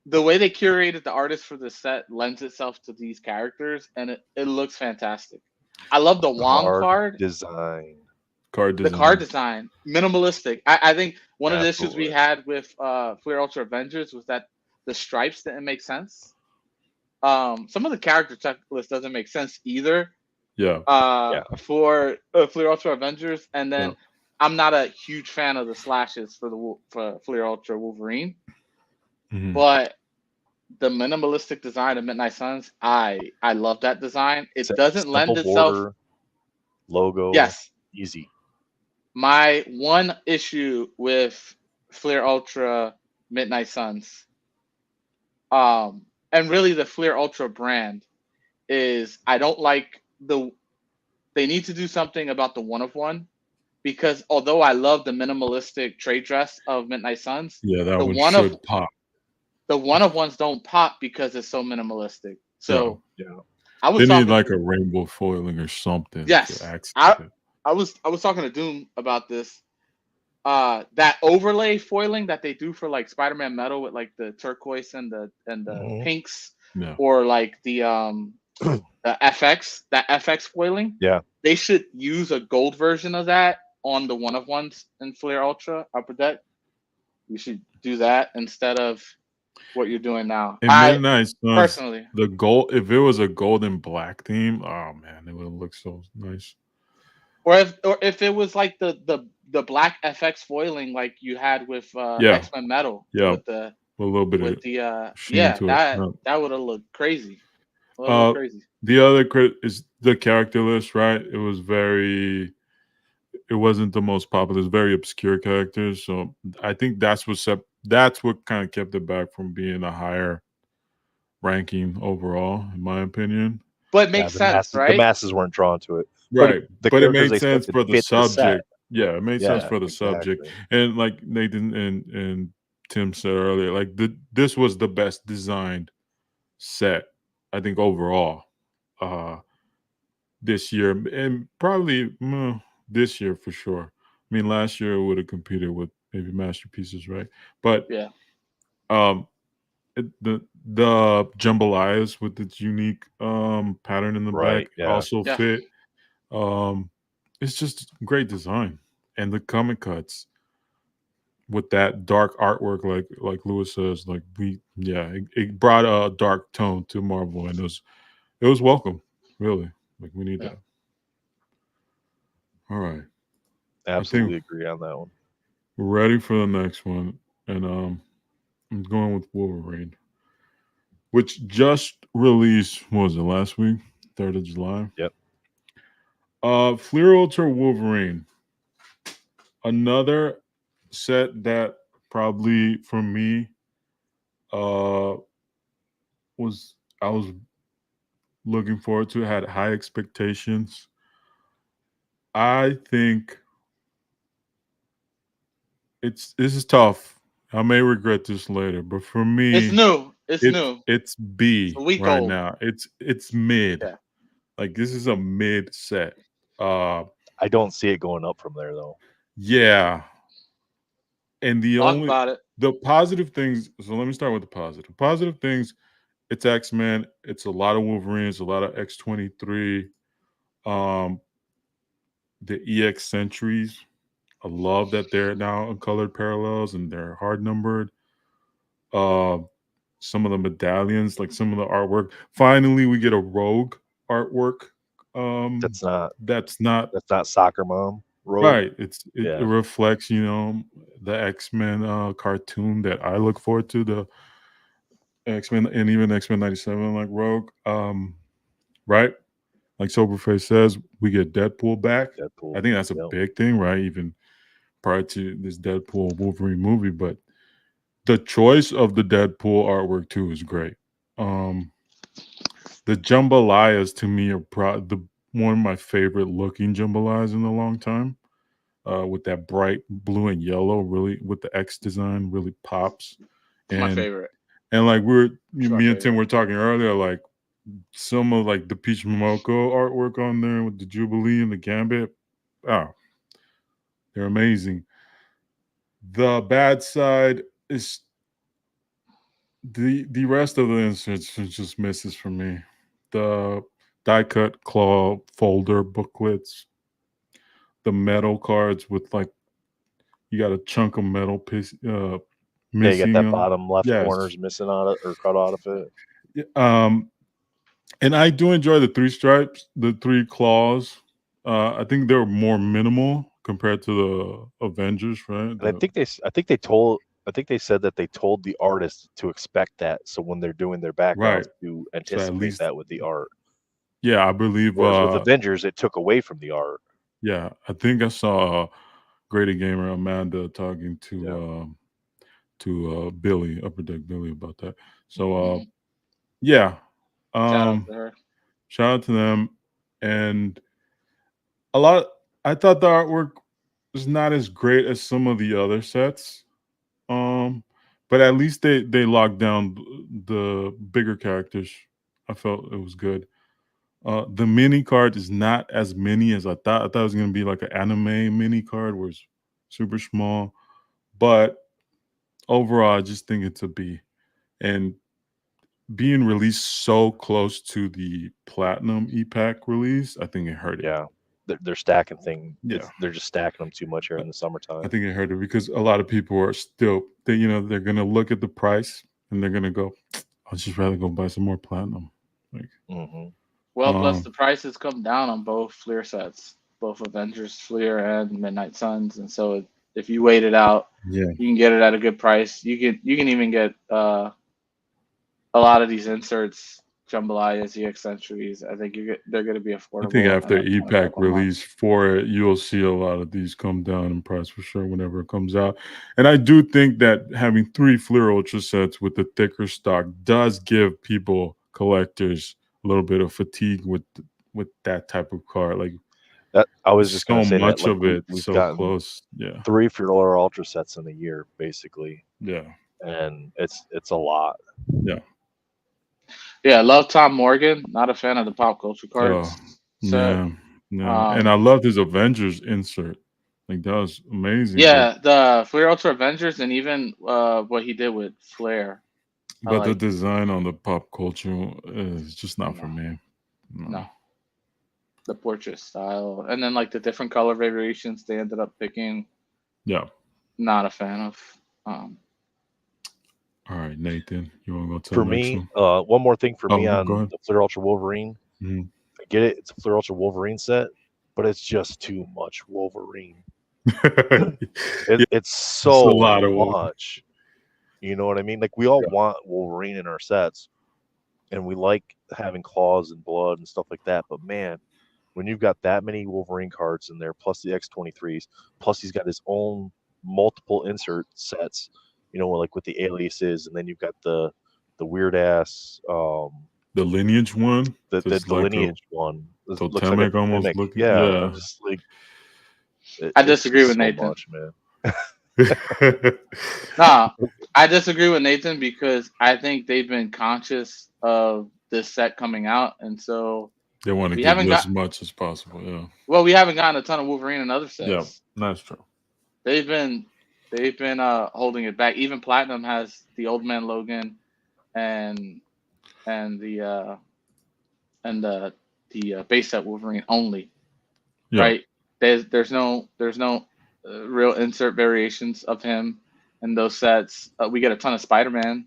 the way they curated the artist for the set lends itself to these characters, and it looks fantastic. I love the Wong card. design. Card The design. card design, minimalistic. I think one of the issues we Absolutely. had with Flair Ultra Avengers was that the stripes didn't make sense. Some of the character checklist doesn't make sense either. Yeah. For Flair Ultra Avengers, and then Yeah. I'm not a huge fan of the slashes for Flair Ultra Wolverine, Mhm. but the minimalistic design of Midnight Suns, I love that design. It doesn't lend Simple itself. border, logo. Yes. Easy. My one issue with Flair Ultra Midnight Suns, and really the Flair Ultra brand, is I don't like they need to do something about the one of one, because although I love the minimalistic trade dress of Midnight Suns, Yeah, that the one one should of pop. the one of ones don't pop because it's so minimalistic. So Yeah. I was They need talking like a rainbow foiling or something. Yes. To accent it. I was talking to Doom about this. That overlay foiling that they do for like Spider-Man Metal with like the turquoise and the Mhm. pinks, Yeah. or like the FX foiling. Yeah. They should use a gold version of that on the one of ones in Flair Ultra Upper Deck. You should do that instead of what you're doing now. In I Midnight Suns, personally, the gold. If it was a gold and black theme, oh man, it would look so nice. or if it was like the black FX foiling like you had with Yeah. X-Men Metal Yeah. with the A little bit with of the sheen yeah, to it. that No. that would have looked crazy. Would have looked crazy. The other crit is the character list, right? It was very. It wasn't the most popular. It's very obscure characters, so I think that's what kind of kept it back from being a higher ranking overall, in my opinion. But it makes sense, The right? masses weren't drawn to it. Right, The but it characters made they sense selected for the fit the set. subject. Yeah, it made sense Yeah, for the subject. exactly. And like Nathan and Tim said earlier, like this was the best designed set, I think, overall, this year, and probably this year for sure. I mean, last year it would have competed with maybe masterpieces, right? But Yeah. the jambalayas with its unique pattern in the Right, back yeah. also Yeah. fit. It's just great design, and the comic cuts with that dark artwork, like Lewis says, like it brought a dark tone to Marvel, and it was welcome, really. Like we need Yeah. that. All right, Absolutely agree on that one. we're ready for the next one, and I'm going with Wolverine, which just released. What was it, last week? 3rd of July. Yep. Fleer Ultra Wolverine. Another set that probably for me was I was looking forward to, had high expectations. I think this is tough. I may regret this later, but for me, It's new. It's new. It's B It's a week right old. now. It's mid. Yeah. Like this is a mid set. I don't see it going up from there though. Yeah. And Talk about it. the positive things. So let me start with the positive. Positive things. It's X-Men. It's a lot of Wolverines. A lot of X-23. Um, the EX Sentries. I love that they're now in colored parallels and they're hard numbered. Uh, some of the medallions, like some of the artwork. Finally, we get a Rogue artwork. That's not That's not Soccer Mom Rogue. right. It reflects, the X-Men cartoon that I look forward to, the X-Men and even X-Men 97, like Rogue. Right? Like Soberface says, we get Deadpool back. Deadpool. I think that's a big thing, right? Even prior to this Deadpool Wolverine movie, but the choice of the Deadpool artwork too is great. The jambalayas to me are one of my favorite looking jambalayas in a long time. With that bright blue and yellow, really with the X design, really pops. It's my favorite. And like It's my me and Tim favorite. were talking earlier, like some of like the Peach Momoko artwork on there with the Jubilee and the Gambit. Oh, they're amazing. The bad side is the rest of the inserts just misses for me. The die cut claw folder booklets, the metal cards with like you got a chunk of metal piece Yeah, missing. you got that bottom left Yes. corners missing on it or cut out of it. And I do enjoy the three stripes, the three claws. I think they're more minimal compared to the Avengers, right? And I think they said that they told the artists to expect that, so when they're doing their backgrounds to anticipate least- that with the art. Yeah, I believe. Whereas with Avengers, it took away from the art. Yeah, I think I saw Grady Gamer Amanda talking to Billy, Upper Deck Billy, about that. So yeah, Shout out to her. Shout out to them. And I thought the artwork was not as great as some of the other sets. But at least they locked down the bigger characters. I felt it was good. The mini card is not as many as I thought. I thought it was gonna be like an anime mini card where it's super small. But overall, I just think it's a B. And being released so close to the platinum e-pack release, I think it hurt it. Yeah, they're stacking things. Yeah. They're just stacking them too much here in the summertime. I think it hurt it because a lot of people are still they're gonna look at the price and they're gonna go, I'll just rather go buy some more platinum. Like, well, plus the prices come down on both Flair sets, both Avengers Flair and Midnight Suns, and so if you wait it out, you can get it at a good price. You can even get a lot of these inserts, jambalayas, EX Centuries. I think they're going to be affordable. I think after e-pack release for it, you'll see a lot of these come down in price for sure whenever it comes out. And I do think that having 3 Flair Ultra sets with the thicker stock does give collectors a little bit of fatigue with that type of card. Like that, I was just going to say much that, like, of it we've so gotten close. Yeah, 3 Flair Ultra sets in a year, basically. Yeah, and it's a lot. Yeah. Yeah, I love Tom Morgan. Not a fan of the pop culture cards. Yeah. And I loved his Avengers insert. Like that was amazing. Yeah, the Flair Ultra Avengers and even what he did with Flair. But the design on the pop culture is just not for me. No. The portrait style. And then like the different color variations they ended up picking. Yeah. Not a fan of. All right, Nathan, you want to go to for me? One more thing for me on the Flair Ultra Wolverine. Mm-hmm. I get it; it's a Flair Ultra Wolverine set, but it's just too much Wolverine. It's so a lot of much. You know what I mean? Like we all want Wolverine in our sets, and we like having claws and blood and stuff like that. But man, when you've got that many Wolverine cards in there, plus the X-23s, plus he's got his own multiple insert sets. You know, like with the aliases, and then you've got the weird ass the lineage one, the lineage one, totemic like almost looking. Yeah, I'm just like I disagree with Nathan. Much, man. Nah, I disagree with Nathan because I think they've been conscious of this set coming out, and so They want to we give haven't you as got much as possible. Yeah. we haven't gotten a ton of Wolverine and other Yeah. sets. That's true. They've been holding it back. Even Platinum has the Old Man Logan and the base set Wolverine only. Yeah. Right? There's no real insert variations of him in those sets. We get a ton of Spider-Man.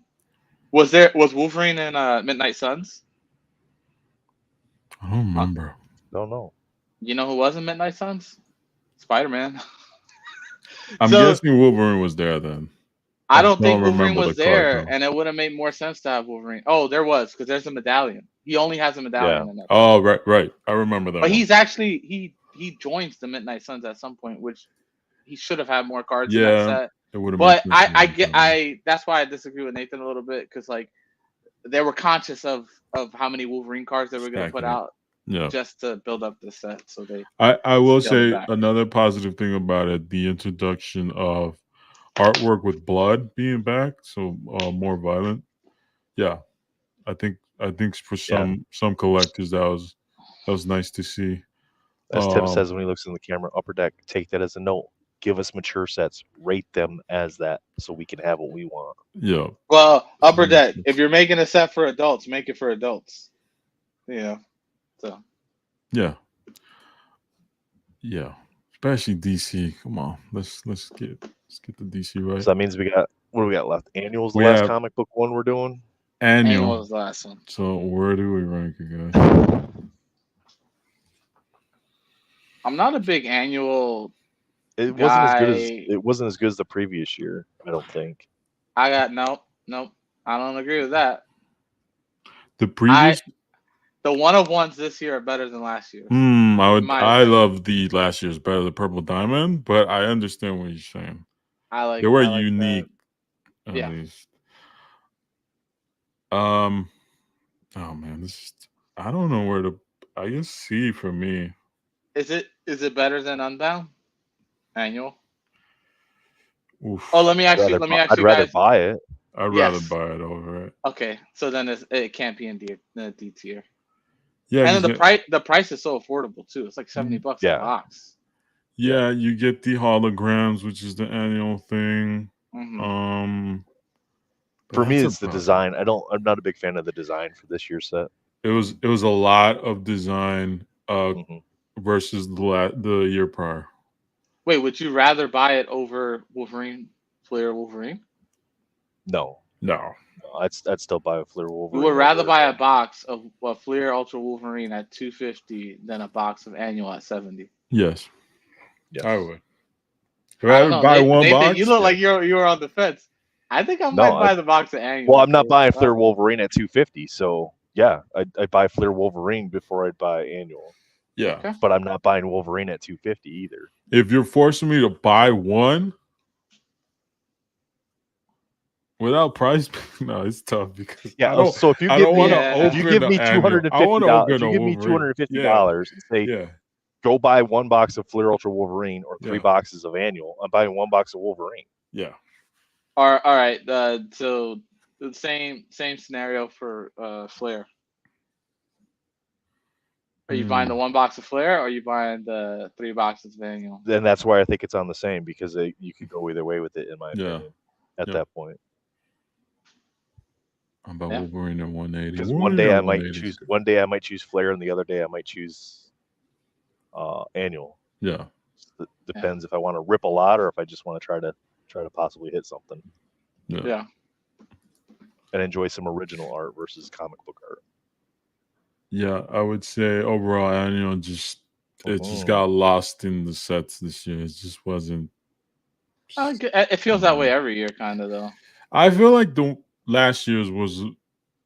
Was Wolverine in Midnight Suns? I don't remember. Don't know. You know who was in Midnight Suns? Spider-Man. I'm So guessing Wolverine was there then. I don't think don't Wolverine remember the was card there, though. and it would have made more sense to have Wolverine. Oh, there was, because there's a medallion. He only has a medallion in that. Oh, right. I remember that. But one. he's actually he joins the Midnight Suns at some point, which he should have had more cards in that Yeah, set. it would have. But I that's why I disagree with Nathan a little bit, because like they were conscious of how many Wolverine cards they were going to put out just to build up the set. So I will scaled it say back. another positive thing about it: the introduction of artwork with blood being back, so more violent. Yeah, I think for some collectors that was nice to see. As Tim says when he looks in the camera, Upper Deck, take that as a note. Give us mature sets, rate them as that, so we can have what we want. Yeah. Well, Upper Deck, if you're making a set for adults, make it for adults. Yeah. So. Yeah. Yeah. Especially DC. Come on, let's get the DC right. So that means we got, what do we got left? Annual's the last comic book one we're doing. Annual was the last one. So where do we rank it, guys? I'm not a big Annual. It wasn't as good as the previous year, I don't think. I got nope. I don't agree with that. The previous the one of ones this year are better than last year. I love the last year's better, the Purple Diamond, but I understand what you're saying. They were unique, at least. Oh man, I don't know where to. I guess C for me. Is it better than Unbound? Annual? Oof. Oh, let me ask you I'd rather buy it. I'd rather buy it over it. Okay, so then it can't be in D tier. Yeah, and then the price is so affordable too. It's like $70 a box. Yeah, you get the holograms, which is the annual thing. Mm-hmm. For me, it's the design. I'm not a big fan of the design for this year's set. It was a lot of design versus the year prior. Wait, would you rather buy it over Flair Wolverine? No. I'd still buy a Flair Wolverine. You would rather buy a box of Flair Ultra Wolverine at $250 than a box of Annual at $70. Yes. I would. If I don't buy one box. You look like you were on the fence. I think I might buy the box of Annual. Well, I'm not buying Flair Wolverine at $250, so yeah, I'd buy Flair Wolverine before I'd buy Annual. Yeah, okay. But I'm not buying Wolverine at $250 either. If you're forcing me to buy one without price, no, it's tough because So if you give me $250 and say go buy one box of Flair Ultra Wolverine or 3 boxes of Annual, I'm buying one box of Wolverine. Yeah. All right. So the same scenario for Flair. Are you buying the one box of Flair, or are you buying the 3 boxes of Annual? Then that's why I think it's on the same, because you could go either way with it, in my opinion. At that point. I'm about Wolverine at 180. Because one day I might choose Flair, and the other day I might choose Annual. Yeah. It depends if I want to rip a lot or if I just want to try to possibly hit something. Yeah. And enjoy some original art versus comic book art. Yeah, I would say overall, Annual just got lost in the sets this year. It just wasn't. It feels that way every year, kind of though. I feel like the last year's was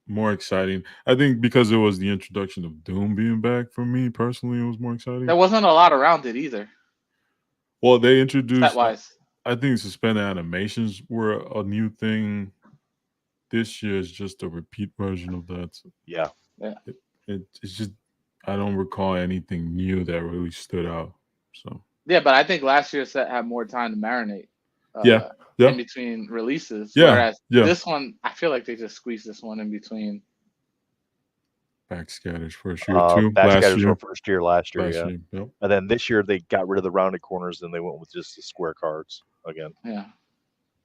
more exciting. I think because it was the introduction of Doom being back. For me personally, it was more exciting. There wasn't a lot around it either. Well, they introduced. Set-wise. I think suspended animations were a new thing. This year is just a repeat version of that. So yeah. It's just I don't recall anything new that really stood out. So yeah, but I think last year's set had more time to marinate. Yeah. in between releases. Yeah. Whereas Yeah. this one, I feel like they just squeezed this one in between. Backscatters first year too. Last Backscatters year. were first year last year, Last yeah. year. Yep. And then this year they got rid of the rounded corners and they went with just the square cards again. Yeah.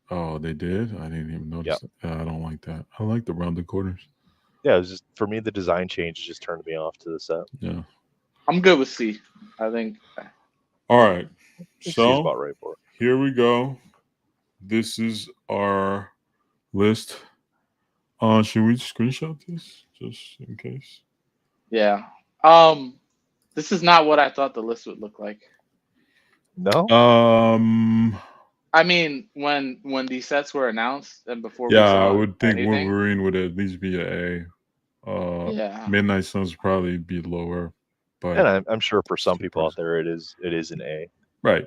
Oh, they did? I didn't even notice that. I don't like that. I like the rounded corners. Yeah, it was just for me the design change just turned me off to the set. Yeah. I'm good with C. I think. All right. C's So about right for it. here we go. This is our list. Should we screenshot this just in case? Yeah. This is not what I thought the list would look like. No? I mean, when these sets were announced and before we Yeah, saw I would think anything, Wolverine would at least be an A. yeah. Midnight Suns probably be lower, but And I'm sure for some Still people out present. there it is an A. right.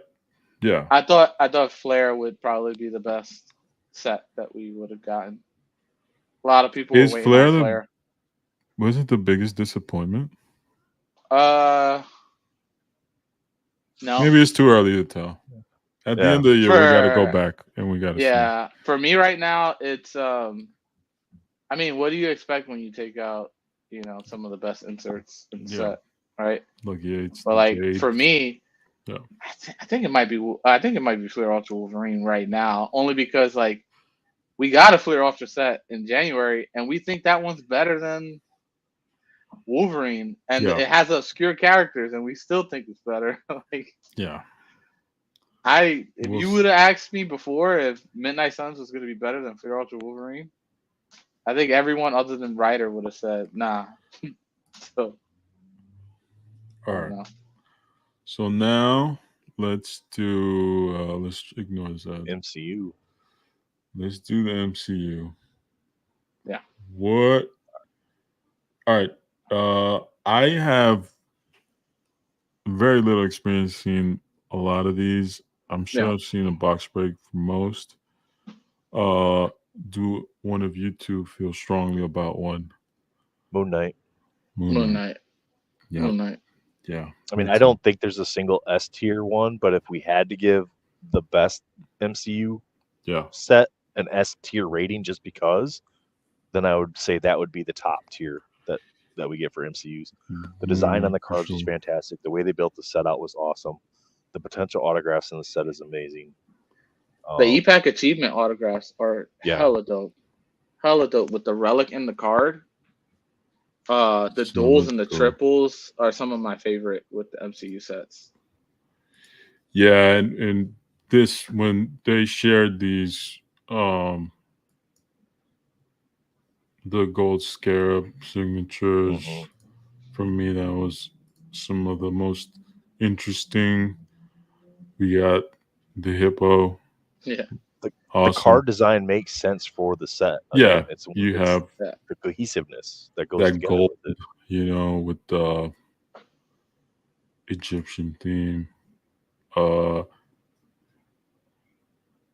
Yeah. I thought Flair would probably be the best set that we would have gotten. A lot of people Is were waiting Flair on the- Flair. Was it the biggest disappointment? No. Maybe it's too early to tell. At the Yeah. end of the year, we got to go For- back and we got to Yeah, for me right now, it's I mean, what do you expect when you take out, some of the best inserts in the Yeah. set, right? see. Look, Yates. But like Jade. for me, Yeah. I think it might be Flair Ultra Wolverine right now, only because like we got a Flair Ultra set in January, and we think that one's better than Wolverine, and Yeah. it has obscure characters, and we still think it's better. Like Yeah. if We'll you see. would have asked me before if Midnight Suns was going to be better than Flair Ultra Wolverine, I think everyone other than Ryder would have said nah. So I All don't right. know. So now let's do. Let's ignore that. MCU. Let's do the MCU. Yeah. What? All right. I have very little experience seeing a lot of these. I'm sure Yeah. I've seen a box break for most. Do one of you two feel strongly about one? Moon Knight. Moon Knight. Yeah. Moon Knight. Yeah. I mean, Me I too. don't think there's a single S tier one, but if we had to give the best MCU Yeah. set an S tier rating just because, then I would say that would be the top tier that we get for MCUs. The design on the for cards was sure. fantastic. The way they built the set out was awesome. The potential autographs in the set is amazing. The EPAC achievement autographs are Yeah. hella dope. Hella dope with the relic in the card. The So duels much and the cool. triples are some of my favorite with the MCU sets. Yeah, and this when they shared these the gold scarab signatures, Mhm. for me that was some of the most interesting. We got the hippo. Yeah. Awesome. The card design makes sense for the set. Yeah, it's you have the cohesiveness that goes that together gold, with it. with the Egyptian theme.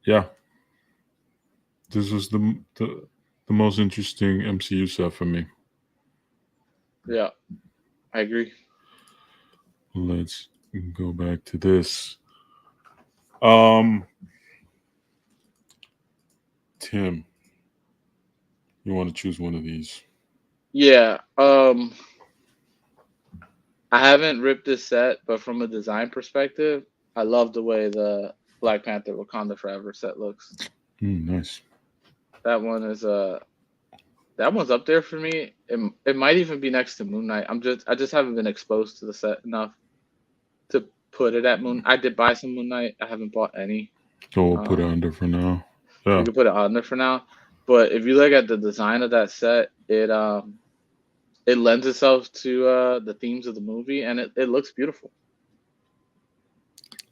Yeah. This was the most interesting MCU set for me. Yeah. I agree. Let's go back to this. Tim, you want to choose one of these? Yeah. I haven't ripped this set, but from a design perspective, I love the way the Black Panther Wakanda Forever set looks. Nice. That one is that one's up there for me. It might even be next to Moon Knight. I just haven't been exposed to the set enough to put it at Moon. I did buy some Moon Knight. I haven't bought any. So we'll put it under for now. Yeah. You can put it under for now. But if you look at the design of that set, it lends itself to the themes of the movie, and it looks beautiful.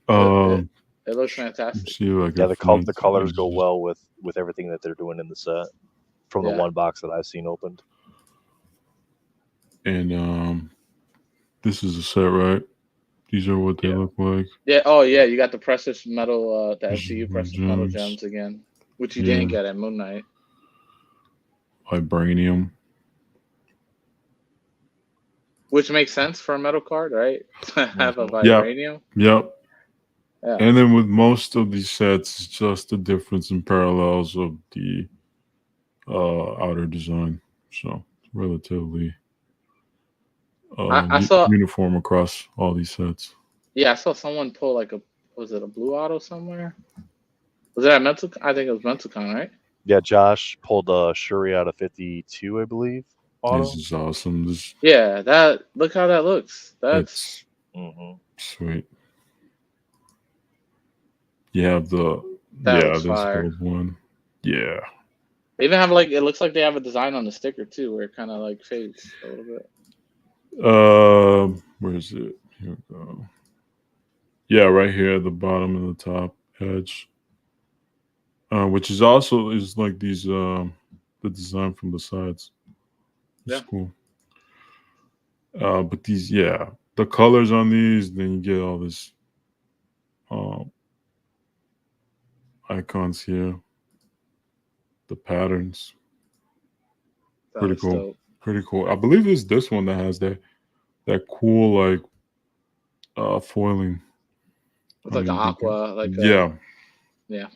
It looks fantastic. See if I can Yeah, the find colors these. go well with everything that they're doing in the set from the Yeah. one box that I've seen opened. And this is a set, right? These are what they Yeah. look like. Yeah. Oh yeah, you got the precious metal, the Precious MCU metal precious metal gems. gems again, which you Yeah. didn't get at Moon Knight. Vibranium. Which makes sense for a metal card, right? To have a Mhm. vibranium. Yep. Yeah. And then with most of these sets, it's just the difference in parallels of the outer design. So relatively I saw uniform across all these sets. I saw someone pull like was it a blue auto somewhere? Was it at Mental? I think it was MentalCon, right? Yeah, Josh pulled Shuri out of 52, I believe. Auto. This is awesome. This Yeah, look how that looks. That's Mm-hmm. sweet. You have that looks this fire. gold one. Yeah. They even have it looks like they have a design on the sticker too, where it kind of like fades a little bit. Where is it? Here we go. Yeah, right here at the bottom and the top edge. Which is also is like these the design from the sides. It's cool. But these, the colors on these, then you get all this icons here. The patterns. Pretty cool. Dope. Pretty cool. I believe it's this one that has that cool like foiling. It's like the aqua, like yeah. Yeah.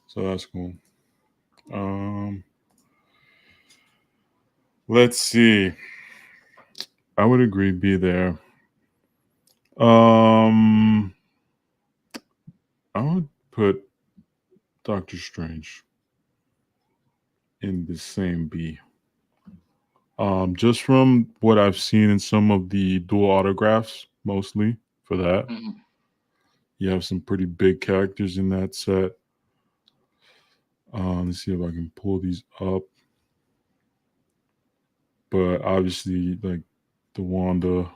So that's cool. Let's see. I would agree, be there. I would put Doctor Strange in the same B. Just from what I've seen in some of the dual autographs, mostly for that. Mm-hmm. You have some pretty big characters in that set. Let's see if I can pull these up. But obviously, like the Wanda,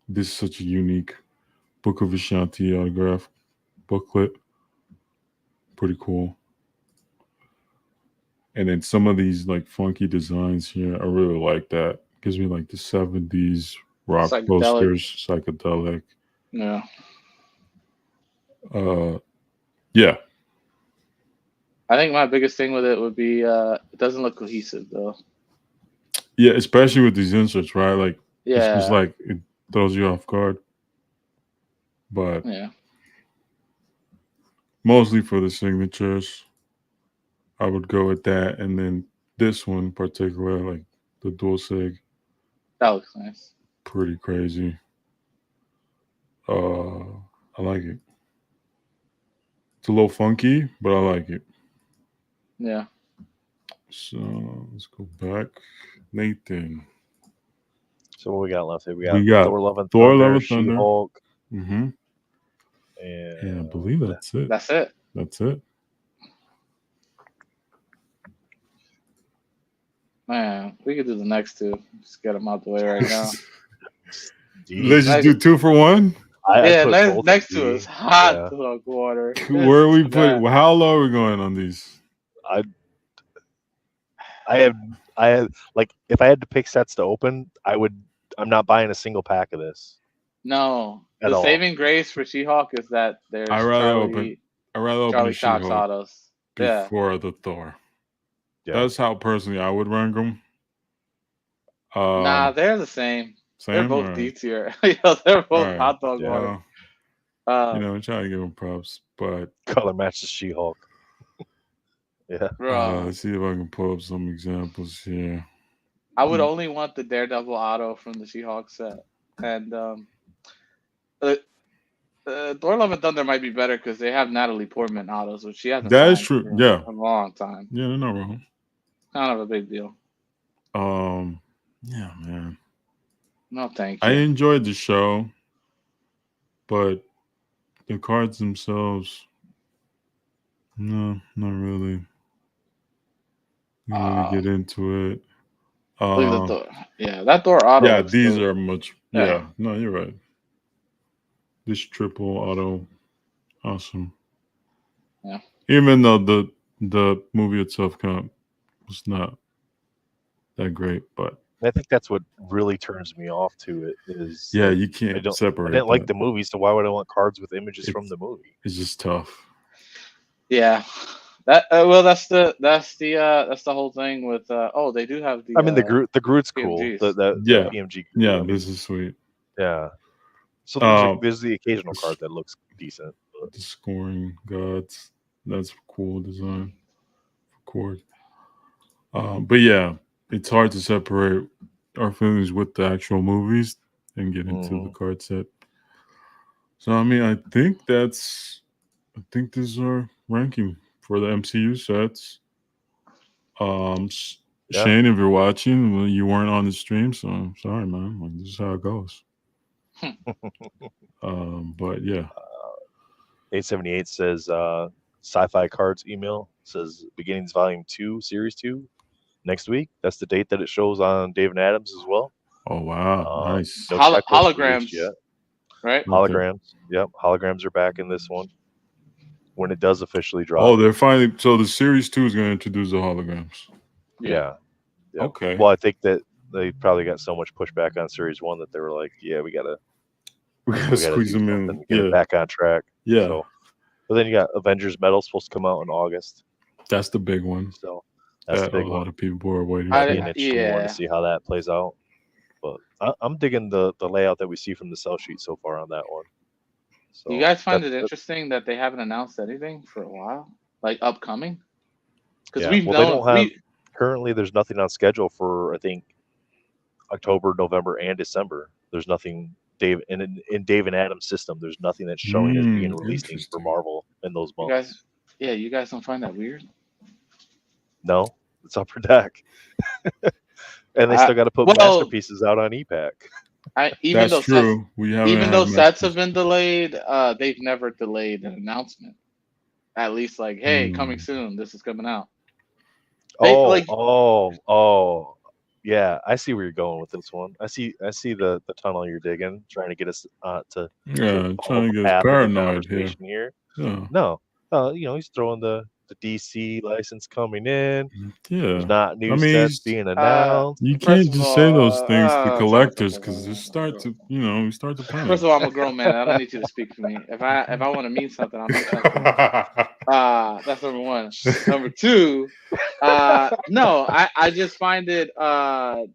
this is such a unique Book of Ashanti autograph booklet. Pretty cool. And then some of these like funky designs here, I really like that. Gives me like the 70s rock posters, psychedelic. Yeah. Yeah. I think my biggest thing with it would be it doesn't look cohesive though. Yeah, especially with these inserts, right? Like yeah, it's just like it throws you off guard. But yeah, mostly for the signatures, I would go with that. And then this one in particular, like the dual sig. that looks nice. Pretty crazy. I like it. It's a little funky, but I like it. Yeah. So let's go back. Nathan. So what we got left? We got Thor: Love and Thor: Thunder, Love and Thunder. She-Hulk. Mm-hmm. And I believe that's it. That's it. That's it. Man, we could do the next two. Just get them out the way right now. Let's just do 2 for 1. Next two is hot dog water. Where are we putting? How low are we going on these? I have like if I had to pick sets to open, I'm not buying a single pack of this. No, the saving grace for She-Hulk is that there's Charlie Cox autos before the Thor. Yeah. That's how personally I would rank them. Nah, they're the same. They're both D tier. They're both hot dog water. I'm trying to give them props, but color matches She-Hulk. Yeah. Let's see if I can pull up some examples here. I would only want the Daredevil auto from the She-Hulk set, and Thor: Love and Thunder might be better because they have Natalie Portman autos, which she hasn't. That is true. Yeah, a long time. Yeah, they're not wrong. Kind of a big deal. Yeah, man. No, thank you. I enjoyed the show, but the cards themselves, no, not really. Get into it. That Thor auto. Yeah, these are much. Yeah, no, you're right. This triple auto, awesome. Yeah. Even though the movie itself was not that great, but I think that's what really turns me off to it. Is you can't separate. I didn't like the movie, so why would I want cards with images from the movie? It's just tough. Yeah. That that's the whole thing with they do have the the Groot's cool. PMGs. The PMG. Yeah, this is sweet. Yeah. So Um, there's the occasional card that looks decent. But the scoring gods. That's cool design for cord. But yeah, it's hard to separate our feelings with the actual movies and get into the card set. So I mean, I think this is our ranking for the MCU sets. Yeah. Shane, if you're watching, well, you weren't on the stream, so I'm sorry, man. Like, this is how it goes. But yeah, 878 says sci-fi cards email says beginnings volume 2 series 2 next week. That's the date that it shows on David Adams as well. oh wow, nice. No checklist released Holograms, yet. right? Okay. Holograms. Yep, holograms are back in this one when it does officially drop. Oh, they're finally. So the series 2 is going to introduce the holograms. Yeah. Yep. Okay. Well, I think that they probably got so much pushback on series 1 that they were like, yeah, we gotta squeeze do them something, in. get it back on track. Yeah. So, but then you got Avengers Metal supposed to come out in August. That's the big one. So that's the big a lot one. of people are waiting. That'd for. be an interesting one to see how that plays out. But I'm digging the layout that we see from the sell sheet so far on that one. So you guys find it interesting that they haven't announced anything for a while, like upcoming? Because they don't have currently. There's nothing on schedule for I think October, November, and December. There's nothing. In Dave and Adam's system, there's nothing that's showing as being releasing for Marvel in those months. You guys don't find that weird? No, it's upper deck. And they still got to put masterpieces out on EPAC. That's true. Even though sets have been delayed, they've never delayed an announcement. At least like, hey, coming soon. This is coming out. Yeah, I see where you're going with this one. I see the tunnel you're digging, trying to get us to trying to get paranoid here. Yeah. No, he's throwing the DC license coming in. Yeah, there's not new sets being announced. You can't just say those things to collectors because we start to panic. First of all, I'm a grown man. I don't need you to speak for me. If I want to mean something, I'll mean something. That's number one. Number two, no, I just find it. I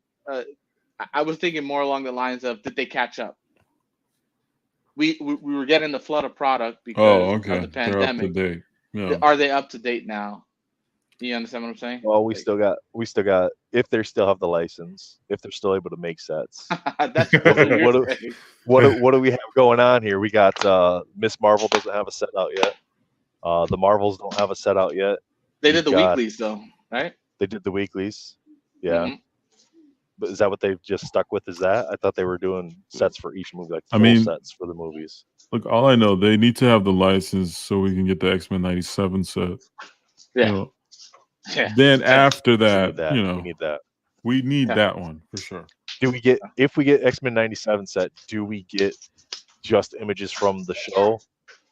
was thinking more along the lines of, did they catch up? We were getting the flood of product because of the pandemic. They're up to date. Yeah. Are they up to date now? Do you understand what I'm saying? Well, we still got if they still have the license, if they're still able to make sets. That's what do we have going on here? We got Miss Marvel doesn't have a set out yet. The Marvels don't have a set out yet. They did the weeklies though, right? They did the weeklies. Yeah. Mm-hmm. But is that what they've just stuck with? Is that? I thought they were doing sets for each movie, like full sets for the movies. Look, all I know, they need to have the license so we can get the X-Men 97 set. Yeah. Then after that, we need that. We need that one for sure. If we get X-Men 97 set, do we get just images from the show,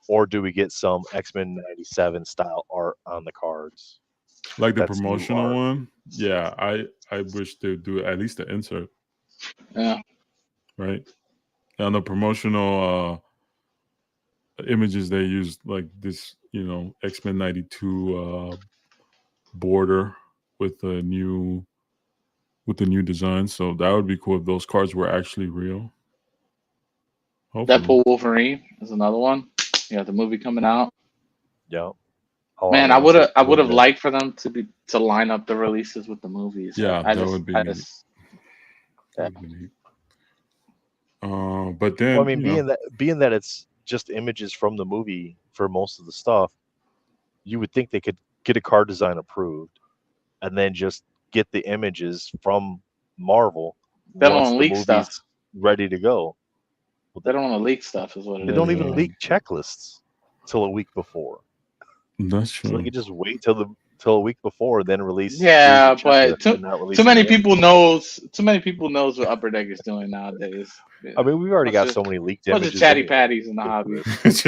or do we get some X-Men 97 style art on the cards? Like the promotional one? Yeah, I wish they'd do at least the insert. Yeah. Right? On the promotional images they used, like this, X-Men 92 border with the new design. So that would be cool if those cards were actually real. Hopefully. Deadpool Wolverine is another one. Yeah, the movie coming out. Yeah. Man, I would have liked for them to line up the releases with the movies. Yeah, that would be neat. But then, well, I mean, being that it's just images from the movie for most of the stuff, you would think they could get a card design approved, and then just get the images from Marvel. They don't want to leak stuff. Ready to go. Well, they don't want to leak stuff, is what it is. They don't even leak checklists till a week before. That's true. So they could just wait till a week before, then release. Yeah, but too many people knows what Upper Deck is doing nowadays. I mean, we've already got so many leaked images. Bunch of chatty patties in the hobby. Bunch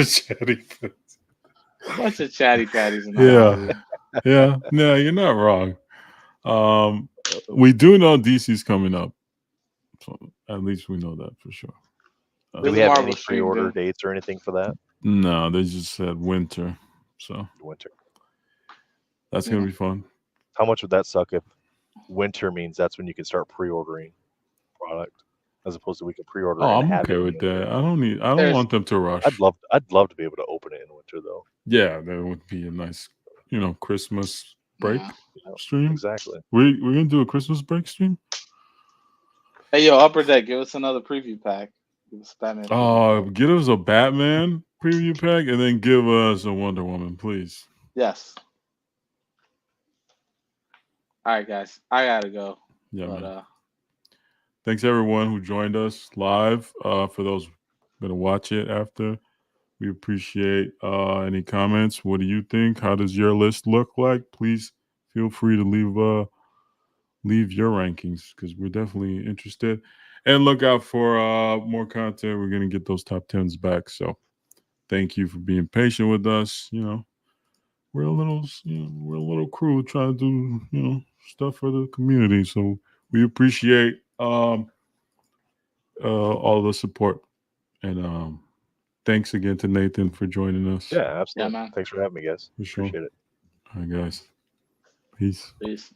of chatty patties in the hobby. Yeah. No, you're not wrong. We do know DC's coming up, so at least we know that for sure. Do we have any pre-order dates or anything for that? No, they just said winter. So winter. That's gonna be fun. How much would that suck if winter means that's when you can start pre-ordering product? as opposed to we can pre-order. Oh, and I'm have okay it with in that. winter. I don't There's- want them to rush. I'd love to be able to open it in winter though. Yeah, that would be a nice, Christmas break Yeah. stream. Exactly. We're gonna do a Christmas break stream. Hey, yo, Upper Deck, give us another preview pack. Give us Batman. Preview pack. Give us a Batman preview pack and then give us a Wonder Woman, please. Yes. All right, guys. I gotta go. Yeah, But man. Thanks everyone who joined us live. For those gonna watch it after, we appreciate any comments. What do you think? How does your list look like? Please feel free to leave your rankings because we're definitely interested. And look out for more content. We're gonna get those top 10s back. So thank you for being patient with us. We're a little crew trying to do stuff for the community. So we appreciate all the support. And thanks again to Nathan for joining us. Yeah, absolutely. man. Thanks for having me, guys. For sure. Appreciate it. All right, guys. Peace. Peace.